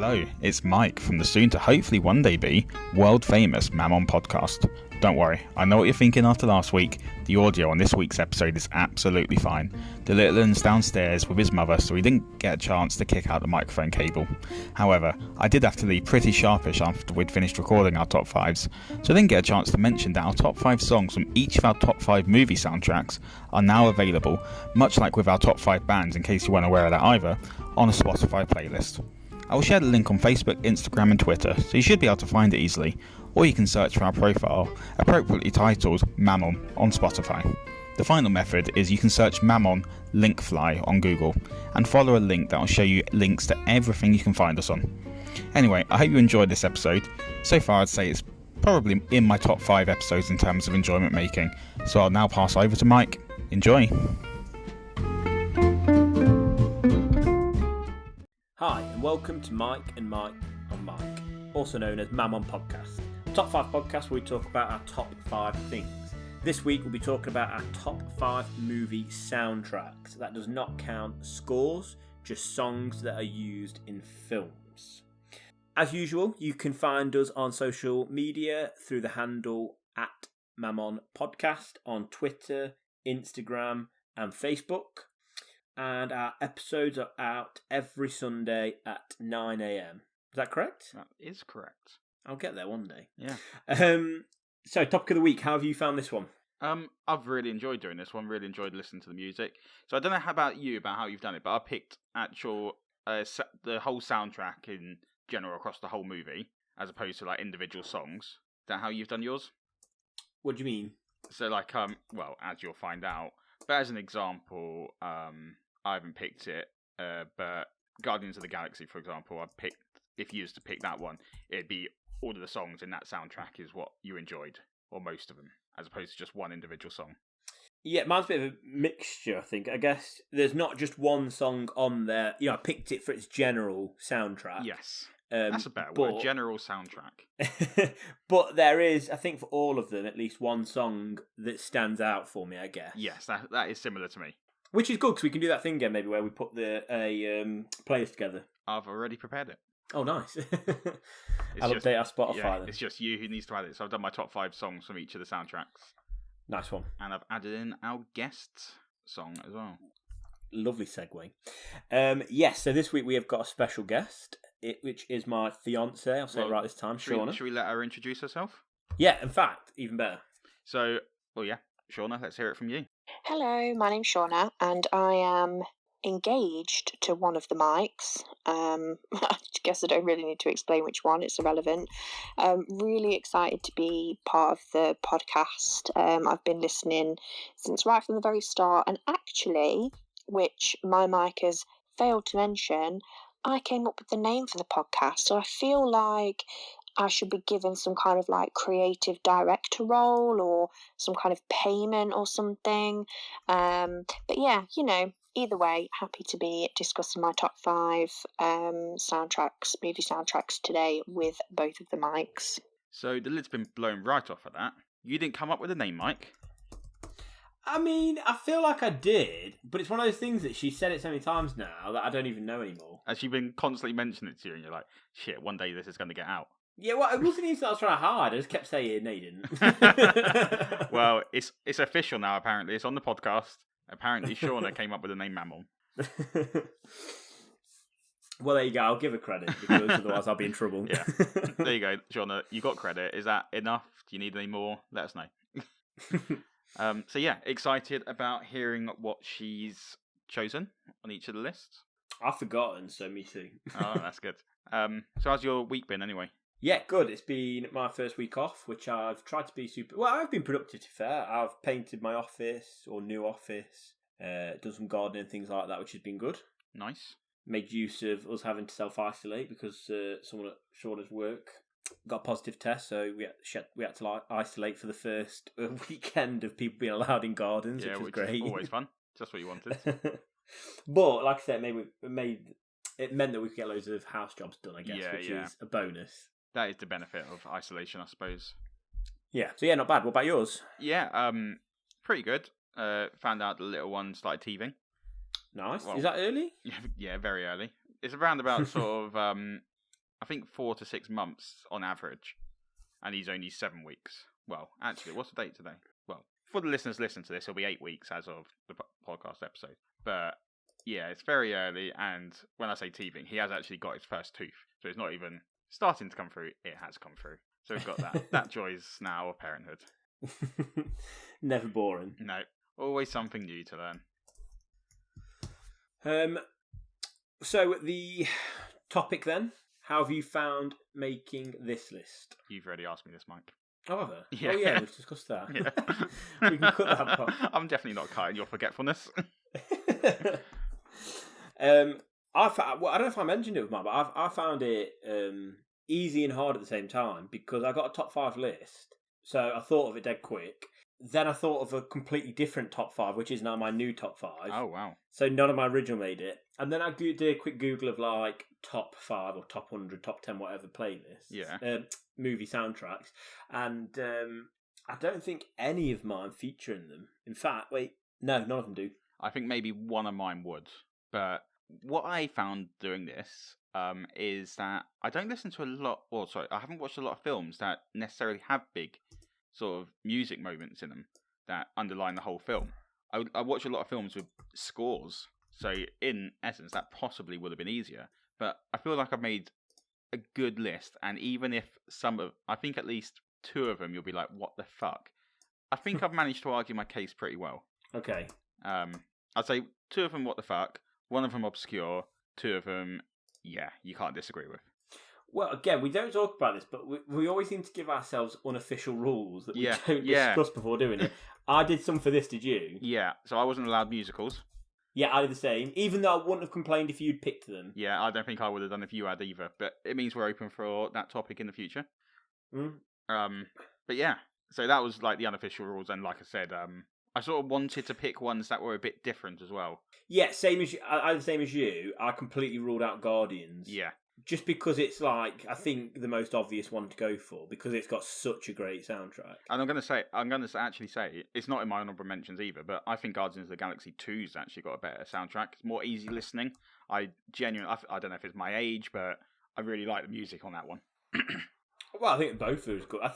Hello, it's Mike from the soon to hopefully one day be world famous Mammon podcast. Don't worry, I know what you're thinking after last week. The audio on this week's episode is absolutely fine. The little one's downstairs with his mother, so he didn't get a chance to kick out the microphone cable. However, I did have to leave pretty sharpish after we'd finished recording our top 5s, so I didn't get a chance to mention that our top 5 songs from each of our top 5 movie soundtracks are now available, much like with our top 5 bands in case you weren't aware of that either, on a Spotify playlist. I will share the link on Facebook, Instagram and Twitter, so you should be able to find it easily, or you can search for our profile, appropriately titled Mammon, on Spotify. The final method is you can search Mammon Linkfly on Google, and follow a link that will show you links to everything you can find us on. Anyway, I hope you enjoyed this episode. So far I'd say it's probably in my top 5 episodes in terms of enjoyment making, so I'll now pass over to Mike. Enjoy! Hi, and welcome to Mike and Mike on Mike, also known as Mammon Podcast, a top 5 podcast where we talk about our top 5 things. This week we'll be talking about our top 5 movie soundtracks. That does not count scores, just songs that are used in films. As usual, you can find us on social media through the handle at Mammon Podcast on Twitter, Instagram and Facebook. And our episodes are out every Sunday at 9 a.m. Is that correct? That is correct. I'll get there one day. Yeah. So, topic of the week, how have you found this one? I've really enjoyed doing this one, really enjoyed listening to the music. So I don't know about how you've done it, but I picked actual, the whole soundtrack in general across the whole movie, as opposed to like individual songs. Is that how you've done yours? What do you mean? So like, well, as you'll find out, but as an example, I haven't picked it, but Guardians of the Galaxy, for example, if you used to pick that one, it'd be all of the songs in that soundtrack is what you enjoyed, or most of them, as opposed to just one individual song. Yeah, mine's a bit of a mixture, I think. I guess there's not just one song on there. You know, I picked it for its general soundtrack. Yes, that's a better word, general soundtrack. But there is, I think for all of them, at least one song that stands out for me, I guess. Yes, that is similar to me. Which is good, because we can do that thing again, maybe, where we put a playlist together. I've already prepared it. Oh, nice. I'll update our Spotify then. It's just you who needs to add it. So I've done my top 5 songs from each of the soundtracks. Nice one. And I've added in our guest song as well. Lovely segue. Yes, so this week we have got a special guest, which is my fiancée. I'll say it right this time, Shauna. Should we let her introduce herself? Yeah, in fact, even better. So, Shauna, let's hear it from you. Hello, my name's Shauna, and I am engaged to one of the Mikes. I guess I don't really need to explain which one, it's irrelevant. Really excited to be part of the podcast. I've been listening since right from the very start, and actually, which my Mike has failed to mention, I came up with the name for the podcast, so I feel like I should be given some kind of like creative director role or some kind of payment or something. But yeah, either way, happy to be discussing my top 5 movie soundtracks today with both of the Mikes. So the lid's been blown right off of that. You didn't come up with a name, Mike. I mean, I feel like I did, but it's one of those things that she said it so many times now that I don't even know anymore. Has she been constantly mentioning it to you and you're like, shit, one day this is going to get out? Yeah, well, it wasn't even that I was trying to hide. I just kept saying, no, you didn't. Well, it's official now, apparently. It's on the podcast. Apparently, Shauna came up with the name Mammon. Well, there you go. I'll give her credit, because otherwise I'll be in trouble. Yeah. There you go, Shauna. You got credit. Is that enough? Do you need any more? Let us know. So, yeah, excited about hearing what she's chosen on each of the lists. I've forgotten, so me too. Oh, that's good. So how's your week been, anyway? Yeah, good. It's been my first week off, which I've tried to be I've been productive, to be fair. I've painted my office, or new office, done some gardening and things like that, which has been good. Nice. Made use of us having to self-isolate because someone at Shauna's work got a positive test, so we had to isolate for the first weekend of people being allowed in gardens, which was great. Is always fun. Just what you wanted. But, like I said, it meant that we could get loads of house jobs done, I guess, which is a bonus. That is the benefit of isolation, I suppose. Yeah. So yeah, not bad. What about yours? Yeah, pretty good. Found out the little one started teething. Nice. Well, is that early? Yeah, very early. It's around about sort of I think 4 to 6 months on average, and he's only 7 weeks. Well, actually, what's the date today? Well, for the listeners listen to this, it'll be 8 weeks as of the podcast episode. But yeah, it's very early, and when I say teething, he has actually got his first tooth, so it's not even starting to come through. It has come through, so we've got that. That joys now of parenthood. Never boring. No, always something new to learn. So the topic then. How have you found making this list? You've already asked me this, Mike. Oh, have I? Yeah. Oh, yeah, we've discussed that. Yeah. We can cut that part. I'm definitely not cutting your forgetfulness. I don't know if I mentioned it with Mark, but I found it easy and hard at the same time because I got a top 5 list, so I thought of it dead quick. Then I thought of a completely different top 5, which is now my new top 5. Oh, wow. So none of my original made it. And then I did a quick Google of like top 5 or top 100, top 10, whatever playlists. Yeah. Movie soundtracks. And I don't think any of mine feature in them. In fact, no, none of them do. I think maybe one of mine would. But what I found doing this is that I don't listen to a lot, I haven't watched a lot of films that necessarily have big sort of music moments in them that underline the whole film. I watch a lot of films with scores, so in essence that possibly would have been easier, but I feel like I've made a good list, and even if I think at least 2 of them you'll be like, what the fuck, I think I've managed to argue my case pretty well. Okay. I'd say 2 of them what the fuck, 1 of them obscure, 2 of them, yeah, you can't disagree with. Well, again, we don't talk about this, but we always seem to give ourselves unofficial rules that we don't discuss before doing it. I did some for this, did you? Yeah, so I wasn't allowed musicals. Yeah, I did the same, even though I wouldn't have complained if you'd picked them. Yeah, I don't think I would have done if you had either, but it means we're open for that topic in the future. Mm. But yeah, so that was like the unofficial rules, and like I said, I sort of wanted to pick ones that were a bit different as well. Yeah, same as you. I the same as you. I completely ruled out Guardians. Yeah. Just because it's like, I think the most obvious one to go for because it's got such a great soundtrack. And I'm going to actually say, it's not in my honorable mentions either, but I think Guardians of the Galaxy 2's actually got a better soundtrack. It's more easy listening. I don't know if it's my age, but I really like the music on that one. Well, I think both of those good. I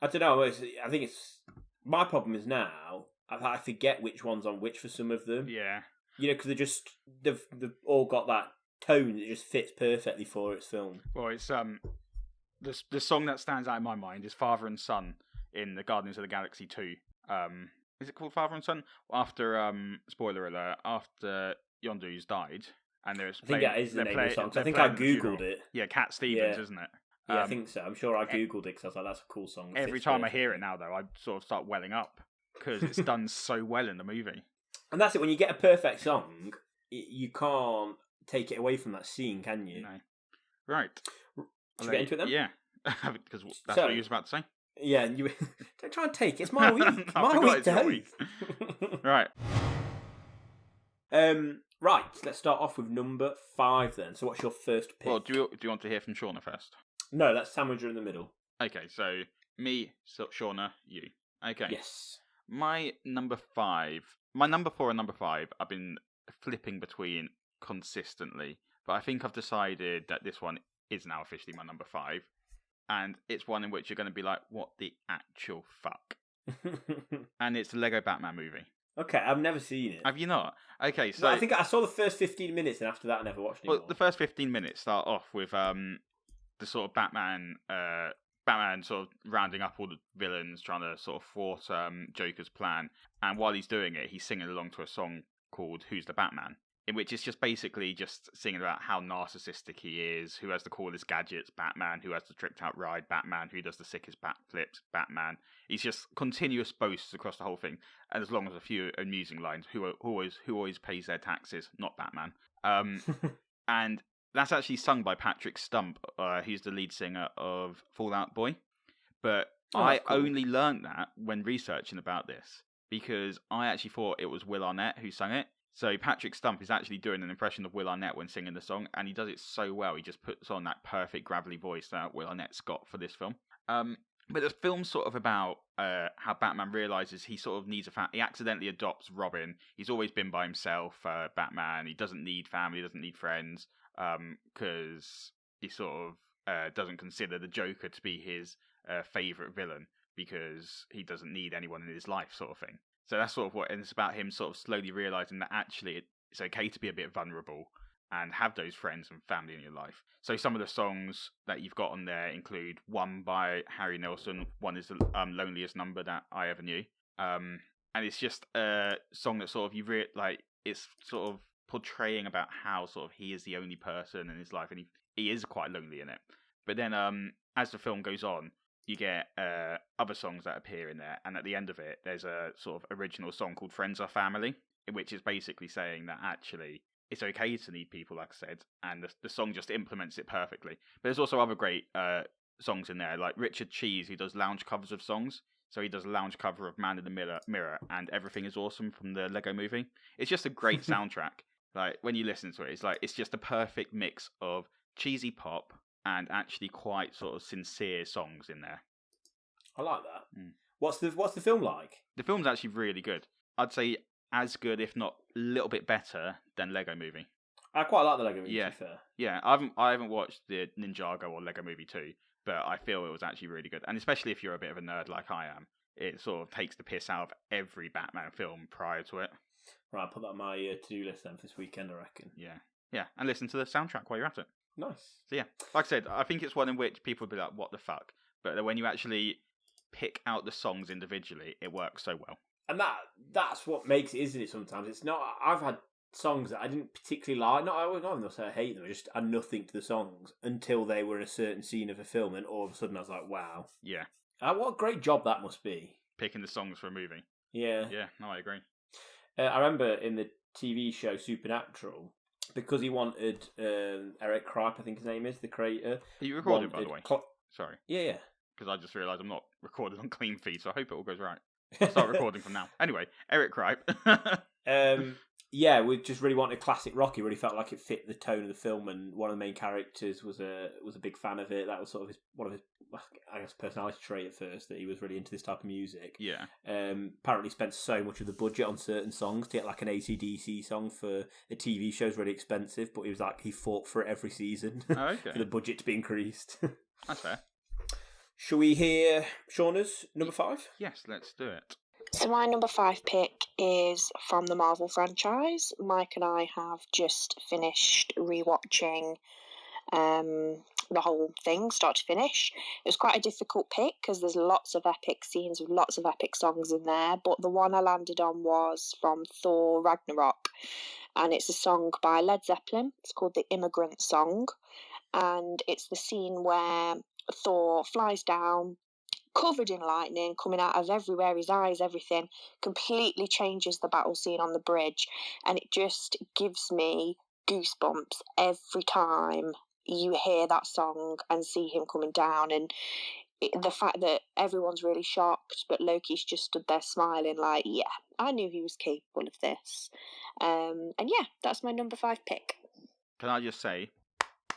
don't know. I think it's my problem is now I forget which one's on which for some of them. Yeah. You know, because they've all got that tone that just fits perfectly for its film. Well, it's the song that stands out in my mind is Father and Son in the Guardians of the Galaxy 2. Is it called Father and Son? After spoiler alert, after Yondu's died, and there's I think that is the name of the song. I think I googled it. Yeah, Cat Stevens, isn't it? Yeah, I think so. I'm sure I googled it because I was like, "That's a cool song." Every time I hear it now, though, I sort of start welling up because it's done so well in the movie. And that's it. When you get a perfect song, you can't take it away from that scene, can you? No. Right. Should we get into it then? Yeah, because that's what you was about to say. Yeah, and you don't try and take it. It's my week. My week to host. Right. Right. Let's start off with number 5 then. So, what's your first pick? Well, do you want to hear from Shauna first? No, that's sandwich in the middle. Okay, so me, Shauna, you. Okay. Yes. My number 4 and number 5, I've been flipping between consistently, but I think I've decided that this one is now officially my number 5, and it's one in which you're going to be like, what the actual fuck? And it's the Lego Batman movie. Okay, I've never seen it. Have you not? Okay, so... No, I think I saw the first 15 minutes, and after that I never watched it. Well, the first 15 minutes start off with the sort of Batman sort of rounding up all the villains, trying to sort of thwart Joker's plan, and while he's doing it, he's singing along to a song called Who's the Batman? In which it's just basically just singing about how narcissistic he is, who has the coolest gadgets, Batman, who has the tricked out ride, Batman, who does the sickest backflips, Batman. He's just continuous boasts across the whole thing, and as long as a few amusing lines, who always pays their taxes, not Batman. And that's actually sung by Patrick Stump, who's the lead singer of Fall Out Boy. But I only learned that when researching about this, because I actually thought it was Will Arnett who sang it. So Patrick Stump is actually doing an impression of Will Arnett when singing the song, and he does it so well. He just puts on that perfect gravelly voice that Will Arnett's got for this film. But the film's sort of about how Batman realizes he sort of needs he accidentally adopts Robin. He's always been by himself, Batman. He doesn't need family, doesn't need friends, because he sort of doesn't consider the Joker to be his favourite villain because he doesn't need anyone in his life, sort of thing. So that's sort of what, and it's about him sort of slowly realising that actually it's okay to be a bit vulnerable and have those friends and family in your life. So some of the songs that you've got on there include one by Harry Nilsson. One is the Loneliest Number That I Ever Knew. And it's just a song that sort of it's sort of portraying about how sort of he is the only person in his life, and he is quite lonely in it. But then as the film goes on, you get other songs that appear in there, and at the end of it, there's a sort of original song called Friends Are Family, which is basically saying that actually it's okay to need people, like I said, and the song just implements it perfectly. But there's also other great songs in there, like Richard Cheese, who does lounge covers of songs. So he does a lounge cover of Man in the Mirror and Everything Is Awesome from the Lego Movie. It's just a great soundtrack. Like, when you listen to it, it's just a perfect mix of cheesy pop and actually quite sort of sincere songs in there. I like that. What's the film like? The film's actually really good. I'd say as good, if not a little bit better, than Lego Movie. I quite like the Lego Movie, yeah. to be fair. Yeah, I haven't watched the Ninjago or Lego Movie 2, but I feel it was actually really good. And especially if you're a bit of a nerd like I am, it sort of takes the piss out of every Batman film prior to it. Right, I'll put that on my to-do list then for this weekend, I reckon. Yeah, and listen to the soundtrack while you're at it. Nice. So yeah, like I said, I think it's one in which people would be like, what the fuck? But when you actually pick out the songs individually, it works so well. And that's what makes it, isn't it, sometimes? It's not... I've had songs that I didn't particularly like. I wouldn't say I hate them. I just had nothing to the songs until they were in a certain scene of a film, and all of a sudden I was like, wow. Yeah. What a great job that must be. Picking the songs for a movie. Yeah. Yeah, no, I agree. I remember in the TV show Supernatural, because he wanted Eric Kripe, I think his name is, the creator. Are you recording, by the way? Sorry. Yeah. Because I just realised I'm not recorded on clean feed, so I hope it all goes right. I'll start recording from now. Anyway, Eric Kripe. Yeah, we just really wanted classic Rocky. Really felt like it fit the tone of the film, and one of the main characters was a big fan of it. That was sort of one of his, I guess, personality trait at first, that he was really into this type of music. Yeah. Apparently spent so much of the budget on certain songs. To get like an AC/DC song for a TV show is really expensive, but he fought for it every season for the budget to be increased. That's fair. Shall we hear Shauna's number 5? Yes, let's do it. So my number 5 pick is from the Marvel franchise. Mike and I have just finished rewatching the whole thing, start to finish. It was quite a difficult pick because there's lots of epic scenes with lots of epic songs in there, but the one I landed on was from Thor Ragnarok, and it's a song by Led Zeppelin. It's called The Immigrant Song, and it's the scene where Thor flies down, covered in lightning, coming out of everywhere, his eyes, everything, completely changes the battle scene on the bridge, and it just gives me goosebumps every time you hear that song and see him coming down. And the fact that everyone's really shocked, but Loki's just stood there smiling like, yeah, I knew he was capable of this. And yeah, that's my number 5 pick. Can I just say,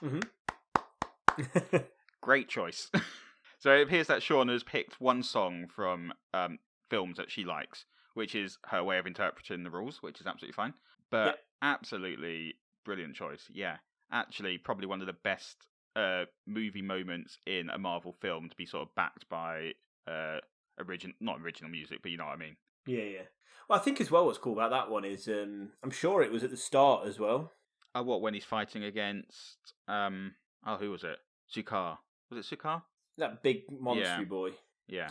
Mm-hmm. Great choice. So it appears that Shauna has picked one song from films that she likes, which is her way of interpreting the rules, which is absolutely fine. But absolutely brilliant choice. Yeah, actually probably one of the best movie moments in a Marvel film to be sort of backed by not original music, but you know what I mean. Yeah. Well, I think as well what's cool about that one is I'm sure it was at the start as well. When he's fighting against who was it? Sukar. Was it Sukar? That big monster boy. Yeah.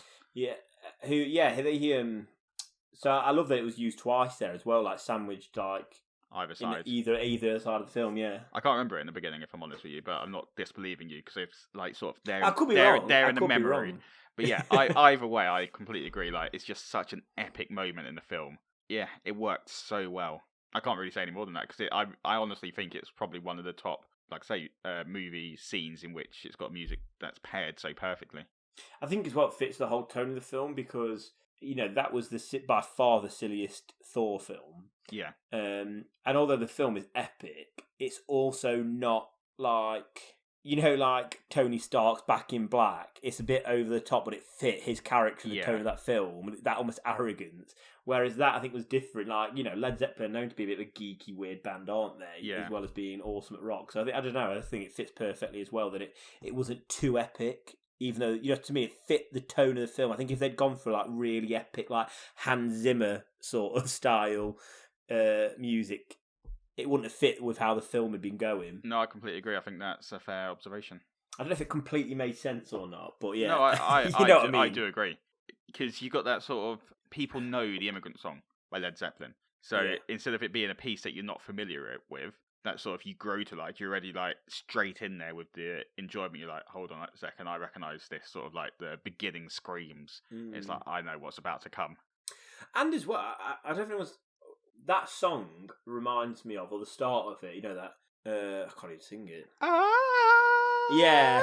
So I love that it was used twice there as well, like sandwiched like either side. Either side of the film, yeah. I can't remember it in the beginning, if I'm honest with you, but I'm not disbelieving you because it's like sort of there. I could be wrong. There in the memory. But yeah, either way, I completely agree. Like, it's just such an epic moment in the film. Yeah, it worked so well. I can't really say any more than that because I honestly think it's probably one of the top, like say, movie scenes in which it's got music that's paired so perfectly. I think as well it fits the whole tone of the film because, that was by far the silliest Thor film. Yeah. And although the film is epic, it's also not like, you know, like Tony Stark's Back in Black, it's a bit over the top, but it fit his character and the tone of that film, that almost arrogance. Whereas that, I think, was different. Like, you know, Led Zeppelin are known to be a bit of a geeky, weird band, aren't they? Yeah. As well as being awesome at rock. So I don't know, I think it fits perfectly as well, that it wasn't too epic, even though, you know, to me, it fit the tone of the film. I think if they'd gone for, like, really epic, like, Hans Zimmer sort of style music, it wouldn't have fit with how the film had been going. No, I completely agree. I think that's a fair observation. I don't know if it completely made sense or not, but yeah. No, I you know what I mean? I do agree. Because you got that sort of, people know the Immigrant Song by Led Zeppelin. So instead of it being a piece that you're not familiar with, that sort of you grow to like, you're already like straight in there with the enjoyment. You're like, hold on a second, I recognise this sort of like the beginning screams. It's like, I know what's about to come. And as well, I don't know if it was, that song reminds me of, or the start of it, you know that, I can't even sing it. Yeah.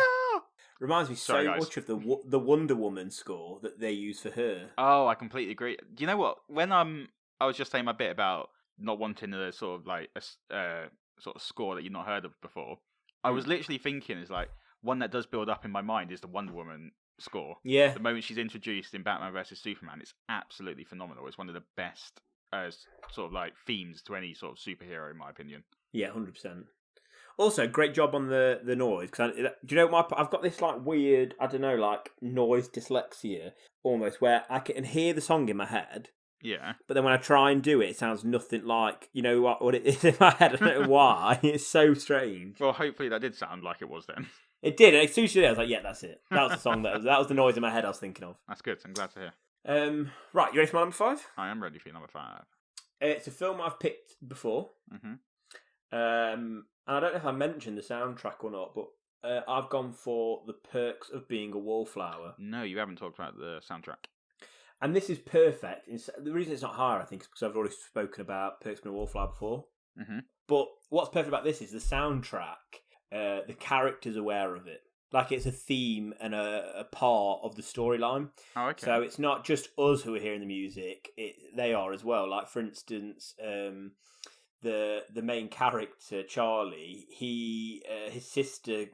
Reminds me so much of the Wonder Woman score that they use for her. Oh, I completely agree. Do you know what? When I was just saying my bit about not wanting a sort of like a sort of score that you've not heard of before, I was literally thinking is like one that does build up in my mind is the Wonder Woman score. Yeah. The moment she's introduced in Batman vs Superman, it's absolutely phenomenal. It's one of the best sort of like themes to any sort of superhero, in my opinion. Yeah, 100%. Also, great job on the noise. Cause do you know what? I've got this like weird, I don't know, like noise dyslexia almost, where I can hear the song in my head. Yeah. But then when I try and do it, it sounds nothing like, you know what it is in my head. I don't know why. It's so strange. Well, hopefully that did sound like it was then. It did. And as soon as you did, I was like, yeah, that's it. That was the song that was the noise in my head I was thinking of. That's good. I'm glad to hear. Right, you ready for my number 5? I am ready for number 5. It's a film I've picked before. Mm-hmm. And I don't know if I mentioned the soundtrack or not, but I've gone for The Perks of Being a Wallflower. No, you haven't talked about the soundtrack. And this is perfect. The reason it's not higher, I think, is because I've already spoken about Perks of Being a Wallflower before. Mm-hmm. But what's perfect about this is the soundtrack, the character's aware of it. Like it's a theme and a part of the storyline. Oh, okay. So it's not just us who are hearing the music; they are as well. Like for instance, the main character Charlie, his sister's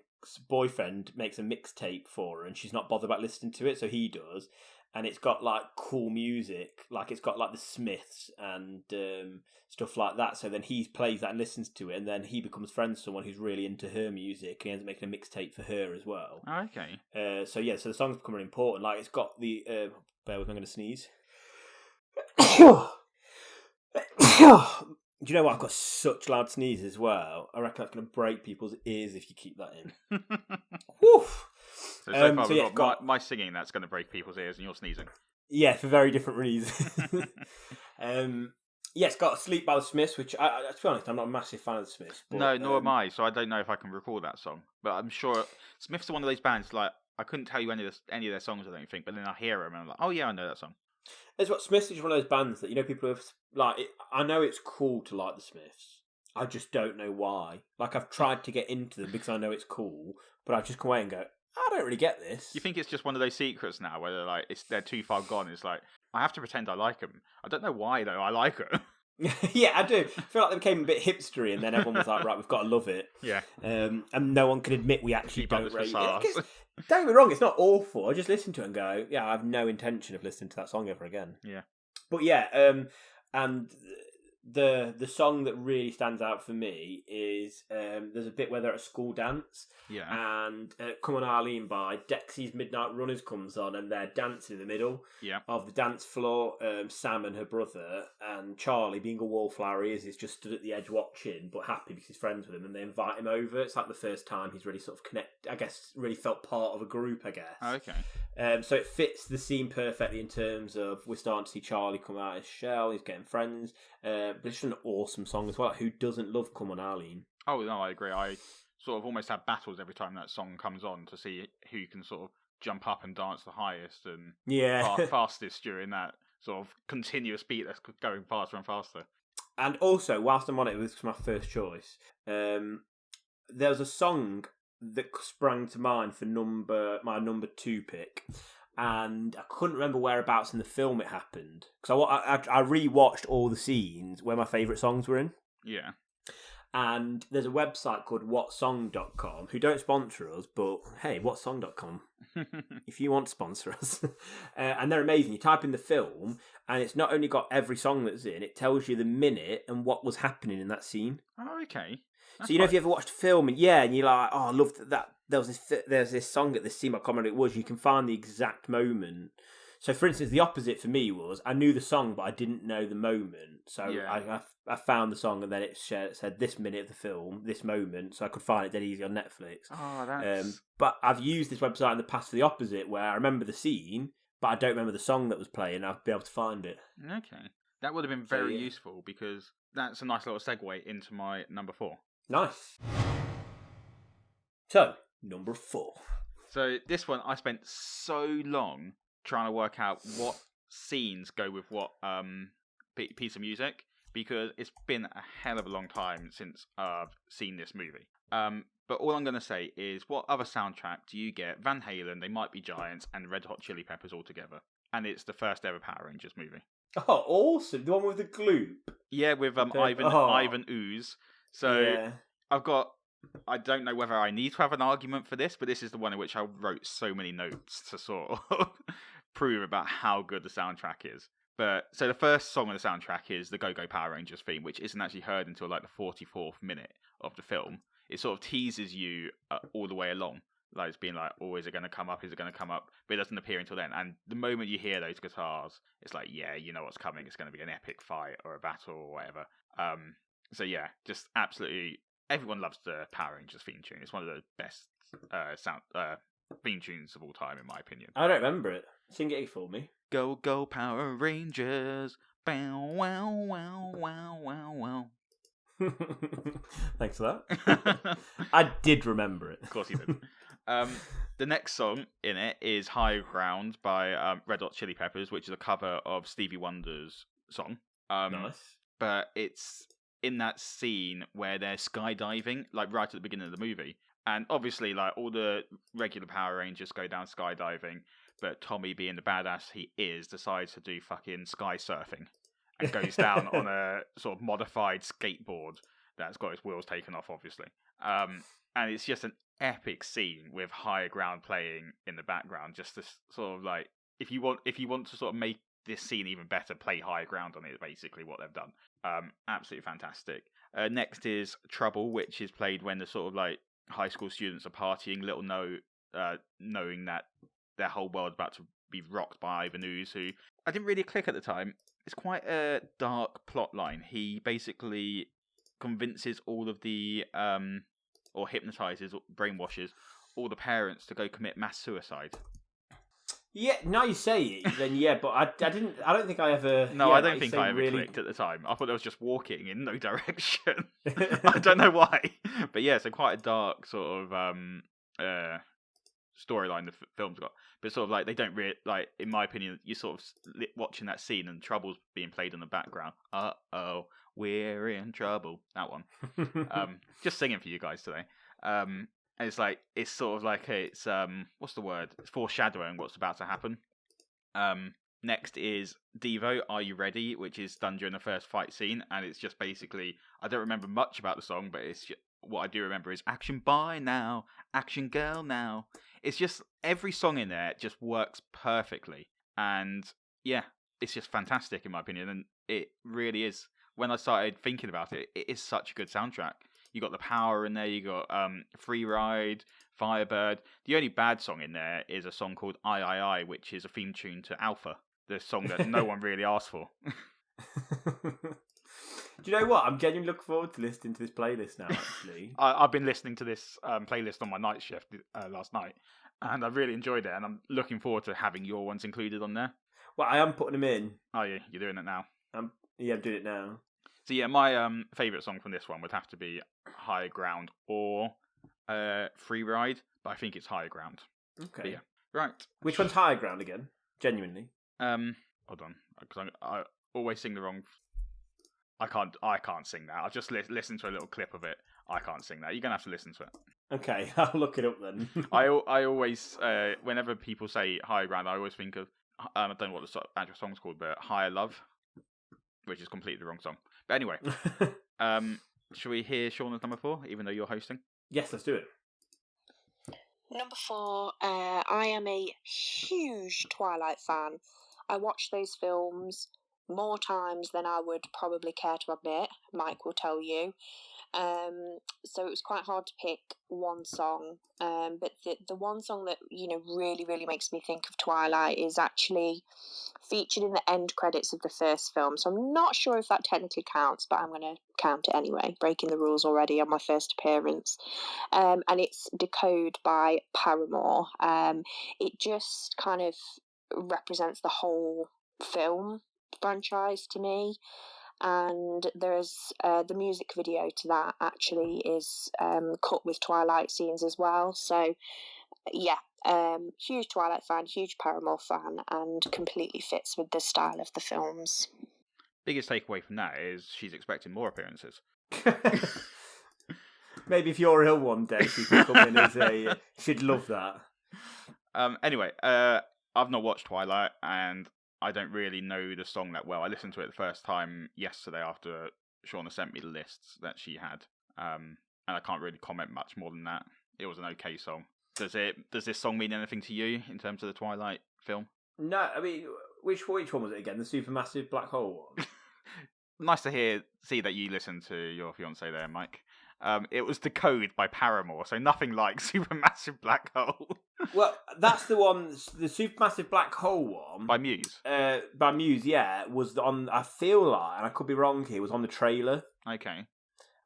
boyfriend makes a mixtape for her, and she's not bothered about listening to it, so he does. And it's got like cool music, like it's got like the Smiths and stuff like that. So then he plays that and listens to it, and then he becomes friends with someone who's really into her music, and he ends up making a mixtape for her as well. Oh, okay. So the song's become really important. Like it's got the bear with me, I'm going to sneeze. Do you know what? I've got such loud sneezes as well. I reckon that's going to break people's ears if you keep that in. Woof. So far we've got my singing that's going to break people's ears and you're sneezing. Yeah, for very different reasons. It's got Sleep by the Smiths, which, to be honest, I'm not a massive fan of the Smiths. But, no, nor am I, so I don't know if I can recall that song. But I'm sure Smiths are one of those bands, like, I couldn't tell you any of their songs, I don't think, but then I hear them and I'm like, oh yeah, I know that song. It's what Smiths is one of those bands that, you know, people have, like, I know it's cool to like the Smiths. I just don't know why. Like, I've tried to get into them because I know it's cool, but I just come away and go, I don't really get this. You think it's just one of those secrets now, where they're like, they're too far gone? It's like, I have to pretend I like them. I don't know why though. I like them. Yeah, I do. I feel like they became a bit hipstery, and then everyone was like, right, we've got to love it. Yeah. And no one can admit we actually don't rate it. Don't get me wrong, it's not awful. I just listen to it and go, yeah, I have no intention of listening to that song ever again. Yeah. But yeah, and the song that really stands out for me is there's a bit where they're at a school dance, and Come On Arlene by Dexy's Midnight Runners comes on, and they're dancing in the middle of the dance floor. Sam and her brother, and Charlie, being a wallflower he is just stood at the edge watching, but happy because he's friends with him, and they invite him over. It's like the first time he's really sort of really felt part of a group, I guess. Oh, okay. So it fits the scene perfectly in terms of we're starting to see Charlie come out of his shell, he's getting friends. But it's just an awesome song as well. Like, who doesn't love Come On Arlene? Oh, no, I agree. I sort of almost have battles every time that song comes on to see who can sort of jump up and dance the highest and fastest during that sort of continuous beat that's going faster and faster. And also, whilst I'm on it, this was my first choice. There was a song that sprang to mind for my number 2 pick. And I couldn't remember whereabouts in the film it happened. Because I rewatched all the scenes where my favourite songs were in. Yeah. And there's a website called whatsong.com who don't sponsor us, but hey, whatsong.com, if you want to sponsor us. And they're amazing. You type in the film, and it's not only got every song that's in, it tells you the minute and what was happening in that scene. Oh, okay. So, you know, if you ever watched a film and and you're like, oh, I loved that. There's this song at this scene, I can't remember what it was, you can find the exact moment. So, for instance, the opposite for me was I knew the song, but I didn't know the moment. So I found the song, and then it said this minute of the film, this moment, so I could find it dead easy on Netflix. Oh, that's... but I've used this website in the past for the opposite, where I remember the scene, but I don't remember the song that was playing. I'll be able to find it. Okay. That would have been very useful, because that's a nice little segue into my number 4. Nice. So, number 4. So this one, I spent so long trying to work out what scenes go with what piece of music, because it's been a hell of a long time since I've seen this movie. But all I'm going to say is, what other soundtrack do you get? Van Halen, They Might Be Giants, and Red Hot Chili Peppers all together. And it's the first ever Power Rangers movie. Oh, awesome. The one with the gloop. Yeah, with Ivan Ooze. So I don't know whether I need to have an argument for this, but this is the one in which I wrote so many notes to sort of prove about how good the soundtrack is. But so the first song on the soundtrack is the Go Go Power Rangers theme, which isn't actually heard until like the 44th minute of the film. It sort of teases you all the way along. Like it's being like, oh, is it going to come up? Is it going to come up? But it doesn't appear until then. And the moment you hear those guitars, it's like, yeah, you know what's coming. It's going to be an epic fight or a battle or whatever. So yeah, just absolutely, everyone loves the Power Rangers theme tune. It's one of the best theme tunes of all time, in my opinion. I don't remember it. Sing it for me. Go, go, Power Rangers. Bow, wow, wow, wow, wow, wow. Thanks for that. I did remember it. Of course you did. The next song in it is High Ground by Red Hot Chili Peppers, which is a cover of Stevie Wonder's song. Nice. But it's in that scene where they're skydiving, like right at the beginning of the movie. And obviously, like, all the regular Power Rangers go down skydiving, but Tommy, being the badass he is, decides to do fucking sky surfing and goes down on a sort of modified skateboard that's got its wheels taken off, obviously. And it's just an epic scene with Higher Ground playing in the background. Just to sort of like, if you want to sort of make this scene even better, play Higher Ground on it, is basically what they've done. Absolutely fantastic. Next is Trouble, which is played when the sort of like high school students are partying, knowing that their whole world's about to be rocked by Ivan Ooze, who I didn't really click at the time. It's quite a dark plot line. He basically convinces all of the or hypnotizes, or brainwashes all the parents to go commit mass suicide. Yeah, now you say it, then yeah, but I don't think I ever... No, yeah, I don't think I ever clicked at the time. I thought I was just walking in no direction. I don't know why. But yeah, so quite a dark sort of storyline the film's got. But sort of like, they don't really... Like, in my opinion, you're sort of watching that scene and Trouble's being played in the background. Uh-oh, we're in trouble. That one. Just singing for you guys today. And it's sort of like it's what's the word? It's foreshadowing what's about to happen. Next is Devo, Are You Ready? Which is done during the first fight scene, and it's just basically, I don't remember much about the song, but it's just, what I do remember is action boy now, action girl now. It's just every song in there just works perfectly, and yeah, it's just fantastic in my opinion, and it really is. When I started thinking about it, it is such a good soundtrack. You got the Power in there, you got Free Ride, Firebird. The only bad song in there is a song called I, which is a theme tune to Alpha, the song that no one really asked for. Do you know what? I'm genuinely looking forward to listening to this playlist now, actually. I've been listening to this playlist on my night shift last night, and I really enjoyed it, and I'm looking forward to having your ones included on there. Well, I am putting them in. Oh, yeah, you're doing it now. I'm doing it now. So yeah, my favourite song from this one would have to be High Ground or Free Ride, but I think it's High Ground. Okay. But yeah. Right. Which one's High Ground again? Genuinely. Hold on, because I always sing the wrong. I can't sing that. I'll just listen to a little clip of it. I can't sing that. You're gonna have to listen to it. Okay, I'll look it up then. I always whenever people say High Ground, I always think of I don't know what the actual song's called, but Higher Love, which is completely the wrong song. But anyway, Should we hear Shauna's number 4, even though you're hosting? Yes, let's do it. Number 4, I am a huge Twilight fan. I watch those films more times than I would probably care to admit. Mike will tell you. So it was quite hard to pick one song. But the one song that really, really makes me think of Twilight is actually featured in the end credits of the first film. So I'm not sure if that technically counts, but I'm going to count it anyway. Breaking the rules already on my first appearance. And it's Decode by Paramore. It just kind of represents the whole film franchise to me. And there's the music video to that actually is cut with Twilight scenes as well. So yeah, huge Twilight fan, huge Paramore fan, and completely fits with the style of the films. Biggest takeaway from that is she's expecting more appearances. Maybe if you're ill one day, she can come in as a... She'd love that. Anyway, I've not watched Twilight, and I don't really know the song that well. I listened to it the first time yesterday after Shauna sent me the lists that she had, and I can't really comment much more than that. It was an okay song. Does this song mean anything to you in terms of the Twilight film? No, I mean, which one was it again? The Supermassive Black Hole one? Nice to see that you listened to your fiance there, Mike. It was Decode by Paramore, so nothing like Supermassive Black Hole. Well, that's the one, the Supermassive Black Hole one. By Muse. By Muse, yeah, was on, I feel like, and I could be wrong here, was on the trailer. Okay.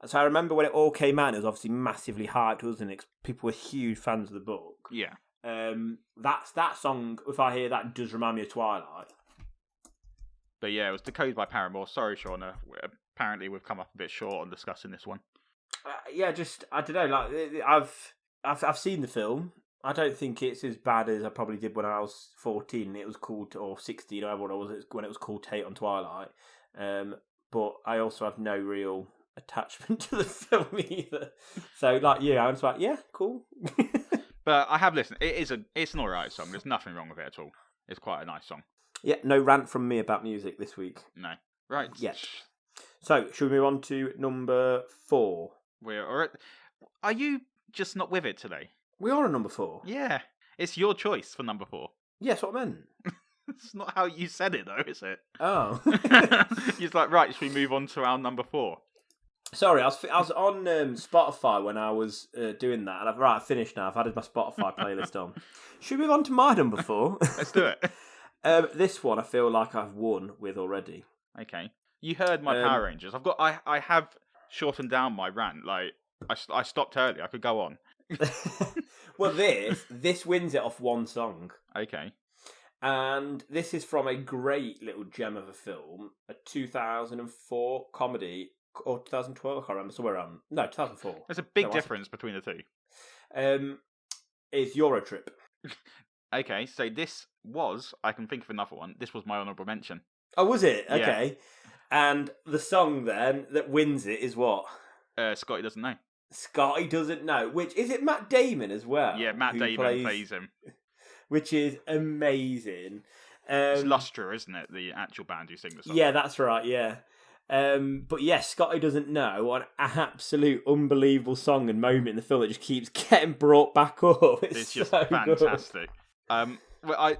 So I remember when it all came out, it was obviously massively hyped, wasn't it? People were huge fans of the book. Yeah. That song, if I hear that, does remind me of Twilight. But yeah, it was Decode by Paramore. Sorry, Shauna. Apparently we've come up a bit short on discussing this one. Yeah, just, I don't know, like, I've seen the film. I don't think it's as bad as I probably did when I was 14. It was called, or 16, or whatever it was, when it was called Tate on Twilight. But I also have no real attachment to the film either. So, like, yeah, I was like, yeah, cool. But I have listened. It's an alright song. There's nothing wrong with it at all. It's quite a nice song. Yeah, no rant from me about music this week. No. Right. Yeah. So, should we move on to number 4? Are you just not with it today? We are on number 4. Yeah. It's your choice for number 4. Yeah, that's what I meant. It's not how you said it, though, is it? Oh. You're like, right, should we move on to our number 4? Sorry, I was on Spotify when I was doing that, and I've finished now. I've added my Spotify playlist on. Should we move on to my number 4? Let's do it. This one I feel like I've won with already. Okay. You heard my Power Rangers. I have shortened down my rant. Like, I stopped early. I could go on. Well, this wins it off one song. Okay. And this is from a great little gem of a film, a 2004 comedy, or 2012, I can't remember, somewhere around. No, 2004. There's a big difference between the two. It's Eurotrip. Okay, so this was, I can think of another one, this was my honourable mention. Oh, was it? Yeah. Okay. And the song then that wins it is what? Scotty Doesn't Know. Scotty Doesn't Know. Which, is it Matt Damon as well? Yeah, Matt Damon plays him. Which is amazing. It's Lustra, isn't it? The actual band who sing the song. Yeah, that's right, yeah. But yes, Scotty Doesn't Know, an absolute unbelievable song and moment in the film that just keeps getting brought back up. It's just so fantastic. Well,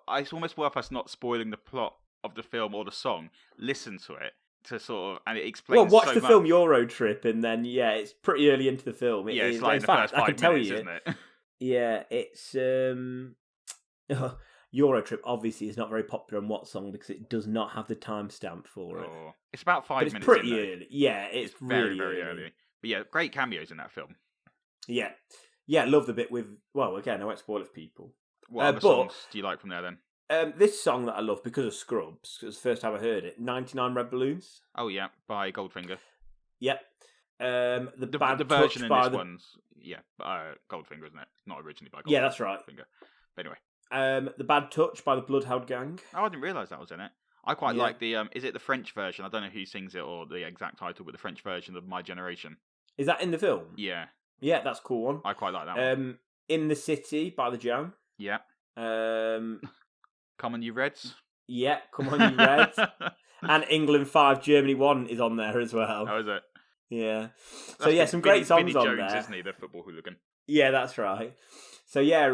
it's almost worth us not spoiling the plot of the film or the song. Listen to it to sort of, and it explains. Well, watch so the much. film Eurotrip, and then it's pretty early into the film. It's like in the first 5 minutes, isn't it? Yeah, it's Eurotrip obviously is not very popular on What Song because it does not have the timestamp for it. Oh, it's about 5 minutes. It's pretty in, early. Yeah, it's very, really very early. But yeah, great cameos in that film. Yeah. Yeah, love the bit with, well, again, I won't spoil it for people. What other songs do you like from there then? This song that I love because of Scrubs, because it's the first time I heard it, 99 Red Balloons. Oh yeah, by Goldfinger. Yep. The version in this one's Goldfinger, isn't it? Not originally by Goldfinger. Yeah, that's right. But anyway. The Bad Touch by the Bloodhound Gang. Oh, I didn't realise that was in it. I quite like the, is it the French version? I don't know who sings it or the exact title, but the French version of My Generation. Is that in the film? Yeah. Yeah, that's a cool one. I quite like that one. In the City by the Jam. Yeah. Come on, you Reds. Yeah, Come On, You Reds. And England 5, Germany 1 is on there as well. Oh, is it? Yeah. So That's yeah, some great songs Vinnie on Jones, there. isn't he, the football hooligan? Yeah, that's right. So yeah,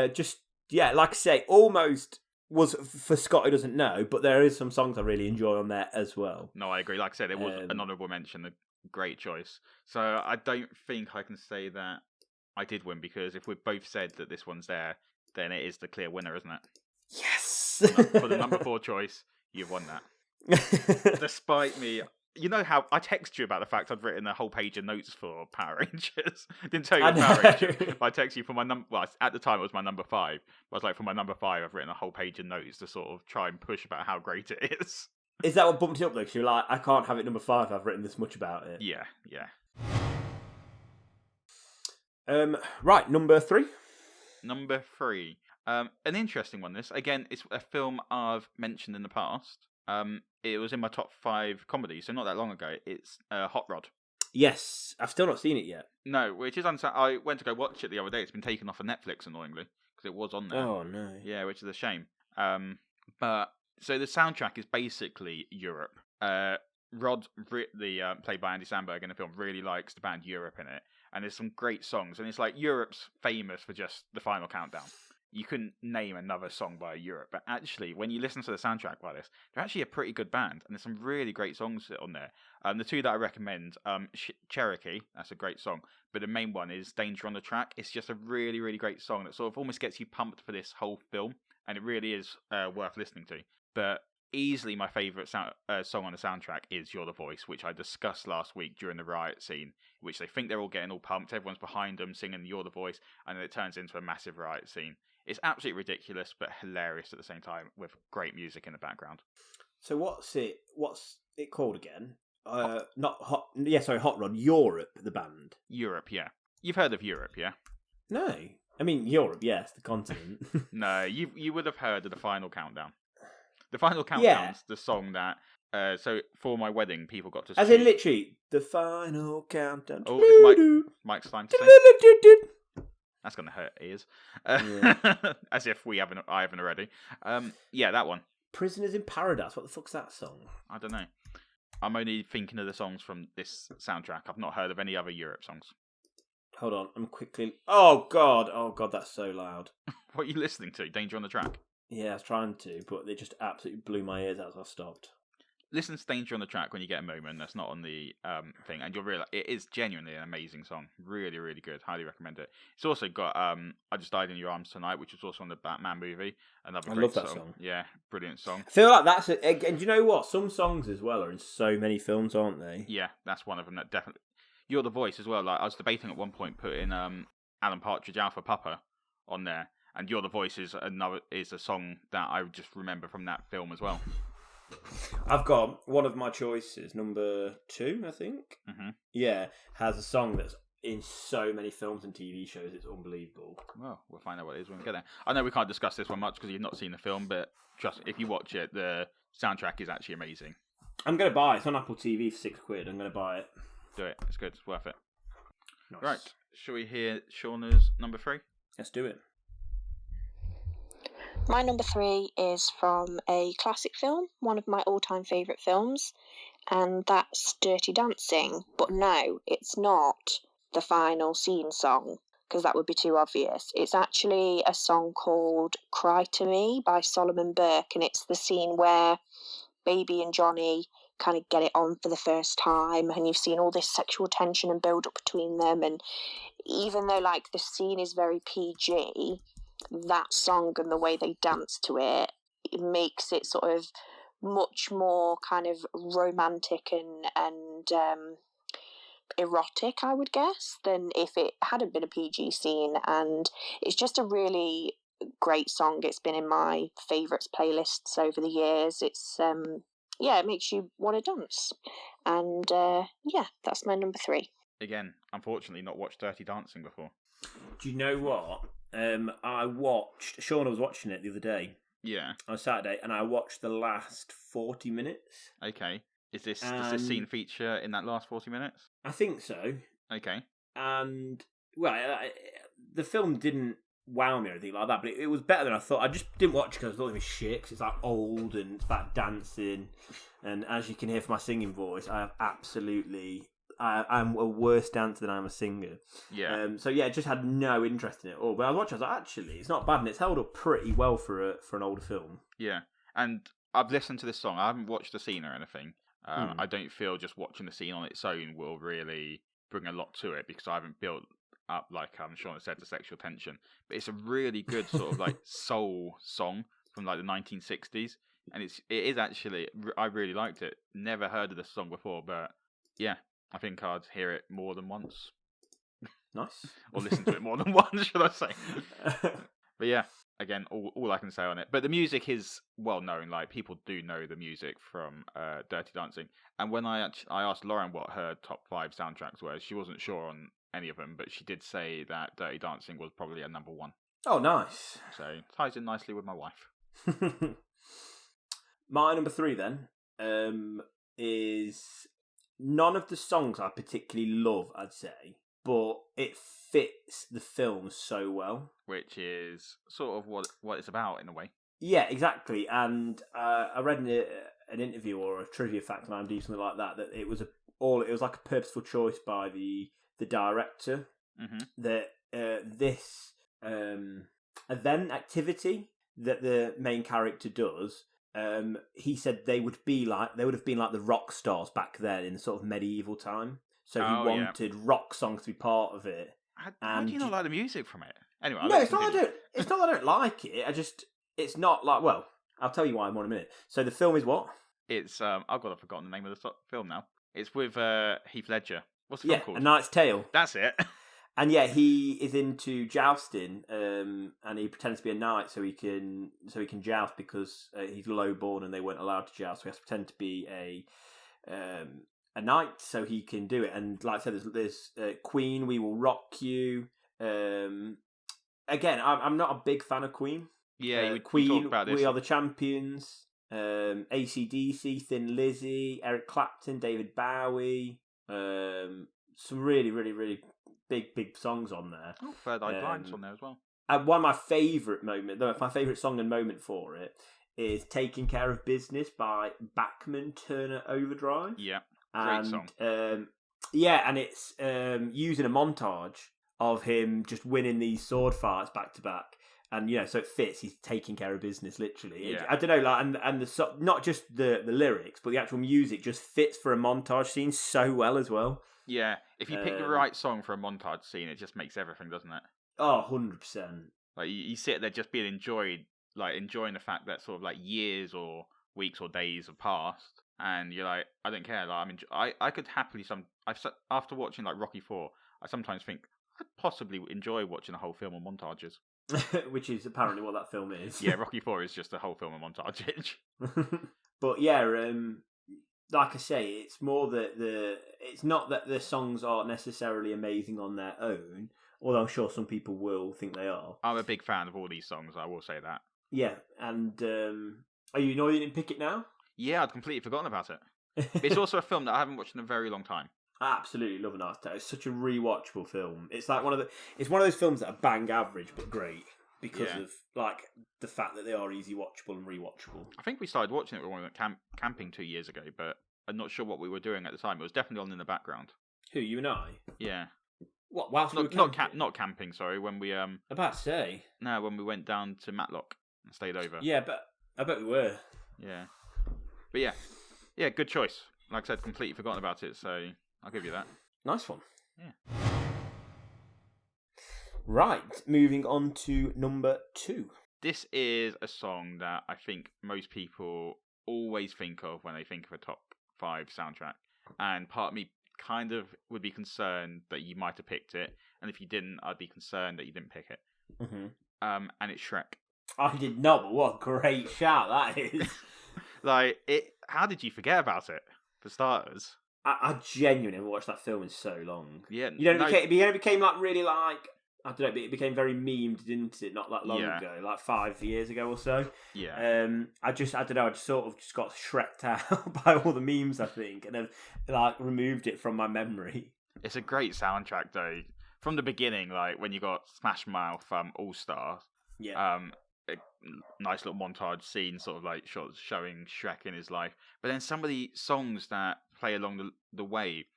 just yeah, like I say, almost was for Scott who doesn't know, but there is some songs I really enjoy on there as well. No, I agree. Like I said, it was an honourable mention, a great choice. So I don't think I can say that I did win, because if we've both said that this one's there, then it is the clear winner, isn't it? Yes. For the number 4 choice, you've won that. Despite me, you know how I text you about the fact I'd written a whole page of notes for Power Rangers. Didn't tell you I it was Power know. Rangers. I text you for my number. Well, at the time it was my number 5. I was like, for my number 5, I've written a whole page of notes to sort of try and push about how great it is. Is that what bumped you up though? 'Cause you're like, I can't have it number 5. I've written this much about it. Yeah. Right, number 3. Number 3. An interesting one. This again, it's a film I've mentioned in the past. It was in my top 5 comedies, so not that long ago. It's Hot Rod. Yes, I've still not seen it yet. No, which is I went to go watch it the other day. It's been taken off of Netflix, annoyingly, because it was on there. Oh no. Yeah, which is a shame. But so the soundtrack is basically Europe. Rod, played by Andy Samberg in the film, really likes the band Europe in it, and there's some great songs. And it's like Europe's famous for just the Final Countdown. You couldn't name another song by Europe, but actually, when you listen to the soundtrack by this, they're actually a pretty good band, and there's some really great songs on there. The 2 that I recommend, Cherokee, that's a great song, but the main one is Danger on the Track. It's just a really, really great song that sort of almost gets you pumped for this whole film, and it really is worth listening to. But easily my favourite song on the soundtrack is You're the Voice, which I discussed last week during the riot scene, which they think they're all getting all pumped, everyone's behind them singing You're the Voice, and then it turns into a massive riot scene. It's absolutely ridiculous, but hilarious at the same time, with great music in the background. So what's it called again? Not Hot. Yeah, sorry, Hot Rod. Europe, the band. Europe, yeah. You've heard of Europe, yeah? No, I mean Europe. Yes, the continent. No, you would have heard of the Final Countdown. The Final Countdown's the song that. So for my wedding, people got to. As in literally the Final Countdown. Oh, it's Mike's time to sing. That's gonna hurt ears. As if I haven't already. Yeah, that one. Prisoners in Paradise. What the fuck's that song? I don't know. I'm only thinking of the songs from this soundtrack. I've not heard of any other Europe songs. Hold on, I'm quickly. Oh god, that's so loud. What are you listening to? Danger on the Track? Yeah, I was trying to, but they just absolutely blew my ears out as I stopped. Listen to Danger on the Track when you get a moment. That's not on the thing, and you'll realise it is genuinely an amazing song. Really, really good. Highly recommend it. It's also got I Just Died in Your Arms Tonight, which was also on the Batman movie. Another great love that song. Yeah, brilliant song. I feel like that's it. And do you know what? Some songs as well are in so many films, aren't they? Yeah, that's one of them. That definitely. You're the Voice as well. Like I was debating at one point putting Alan Partridge Alpha Papa on there, and You're the Voice is a song that I just remember from that film as well. I've got one of my choices, number 2, I think. Mm-hmm. Yeah, has a song that's in so many films and TV shows. It's unbelievable. Well, we'll find out what it is when we get there. I know we can't discuss this one much because you've not seen the film, but trust me, if you watch it, the soundtrack is actually amazing. I'm going to buy it. It's on Apple TV for £6. I'm going to buy it. Do it. It's good. It's worth it. Nice. Right. Shall we hear Shauna's number 3? Let's do it. My number 3 is from a classic film, one of my all-time favourite films, and that's Dirty Dancing. But no, it's not the final scene song, because that would be too obvious. It's actually a song called Cry to Me by Solomon Burke, and it's the scene where Baby and Johnny kind of get it on for the first time, and you've seen all this sexual tension and build up between them, and even though like the scene is very PG, that song and the way they dance to it, it makes it sort of much more kind of romantic and erotic, I would guess, than if it hadn't been a PG scene. And it's just a really great song. It's been in my favourites playlists over the years. It's it makes you want to dance. And that's my number 3. Again, unfortunately, not watched Dirty Dancing before. Do you know what? Shauna was watching it the other day. Yeah. On Saturday, and I watched the last 40 minutes. Okay. Does this scene feature in that last 40 minutes? I think so. Okay. And, well, the film didn't wow me or anything like that, but it was better than I thought. I just didn't watch it because I thought it was shit, because it's like old and it's about dancing, and as you can hear from my singing voice, I'm a worse dancer than I'm a singer. Yeah. So yeah, just had no interest in it at all. But I was watching, I was like, actually, it's not bad, and it's held up pretty well for an older film. Yeah, and I've listened to this song. I haven't watched the scene or anything. I don't feel just watching the scene on its own will really bring a lot to it, because I haven't built up, like Shauna said, the sexual tension. But it's a really good sort of like soul song from like the 1960s, and it is actually, I really liked it. Never heard of this song before, but yeah, I think I'd hear it more than once. Nice. Or listen to it more than once, should I say? But yeah, again, all I can say on it. But the music is well known. Like, people do know the music from Dirty Dancing. And when I asked Lauren what her top 5 soundtracks were, she wasn't sure on any of them, but she did say that Dirty Dancing was probably a number 1. Oh, nice. So ties in nicely with my wife. My number 3 then is none of the songs I particularly love, I'd say, but it fits the film so well. Which is sort of what it's about in a way. Yeah, exactly. And I read an interview or a trivia fact on IMDb, something like that it was like a purposeful choice by the director, that this event activity that the main character does, he said they would have been like the rock stars back then in the sort of medieval time. So he wanted rock songs to be part of it. How do you not like the music from it? Anyway, no, it's not that I don't like it. It's not like, well, I'll tell you why in one minute. So the film is what? It's I've forgotten the name of the film now. It's with Heath Ledger. What's the film called? A Knight's Tale. That's it. And yeah, he is into jousting, and he pretends to be a knight so he can joust, because he's lowborn and they weren't allowed to joust. So he has to pretend to be a knight so he can do it. And like I said, there's Queen, We Will Rock You. Again, I'm not a big fan of Queen. Yeah, Queen, talked about this. We Are the Champions. AC/DC, Thin Lizzy, Eric Clapton, David Bowie. Some really, really, really big songs on there. Oh, Third Eye Blind's on there as well. And one of my favourite song and moment for it is Taking Care of Business by Bachman Turner Overdrive. Yeah, great song. And it's using a montage of him just winning these sword fights back to back. And, so it fits. He's taking care of business, literally. Yeah. I don't know, like, and the not just the lyrics, but the actual music just fits for a montage scene so well as well. Yeah, if you pick the right song for a montage scene, it just makes everything, doesn't it? Oh, 100%. Like, you sit there just being enjoying the fact that sort of like years or weeks or days have passed, and you're like, I don't care. Like, I could happily after watching like Rocky IV, I sometimes think I'd possibly enjoy watching a whole film of montages. Which is apparently what that film is. Yeah, Rocky IV is just a whole film of montage. But yeah, like I say, it's more that it's not that the songs are necessarily amazing on their own, although I'm sure some people will think they are. I'm a big fan of all these songs, I will say that. Yeah, and are you annoyed you didn't pick it now? Yeah, I'd completely forgotten about it. It's also a film that I haven't watched in a very long time. I absolutely love A Knight's Tale. It's such a rewatchable film. It's like one of those films that are bang average but great because of like the fact that they are easy watchable and rewatchable. I think we started watching it when we went camping 2 years ago, but I'm not sure what we were doing at the time. It was definitely on in the background. Who, you and I? Yeah. What? Whilst we were camping? Not camping. Sorry, when we About to say. No, when we went down to Matlock and stayed over. Yeah, but I bet we were. Yeah. But yeah, good choice. Like I said, completely forgotten about it, so I'll give you that. Nice one. Yeah. Right, moving on to number 2. This is a song that I think most people always think of when they think of a top 5 soundtrack. And part of me kind of would be concerned that you might have picked it. And if you didn't, I'd be concerned that you didn't pick it. Mm-hmm. And it's Shrek. I did not, but what a great shout that is. How did you forget about it, for starters? I genuinely haven't watched that film in so long. Yeah, it became like really like, I don't know, but it became very memed, didn't it? Not that long ago, like 5 years ago or so. Yeah. I don't know. I just sort of got shreked out by all the memes, I think, and have like removed it from my memory. It's a great soundtrack, though. from the beginning, like when you got Smash Mouth All Star, Yeah. a nice little montage scene, sort of like showing Shrek in his life. But then some of the songs that play along the way,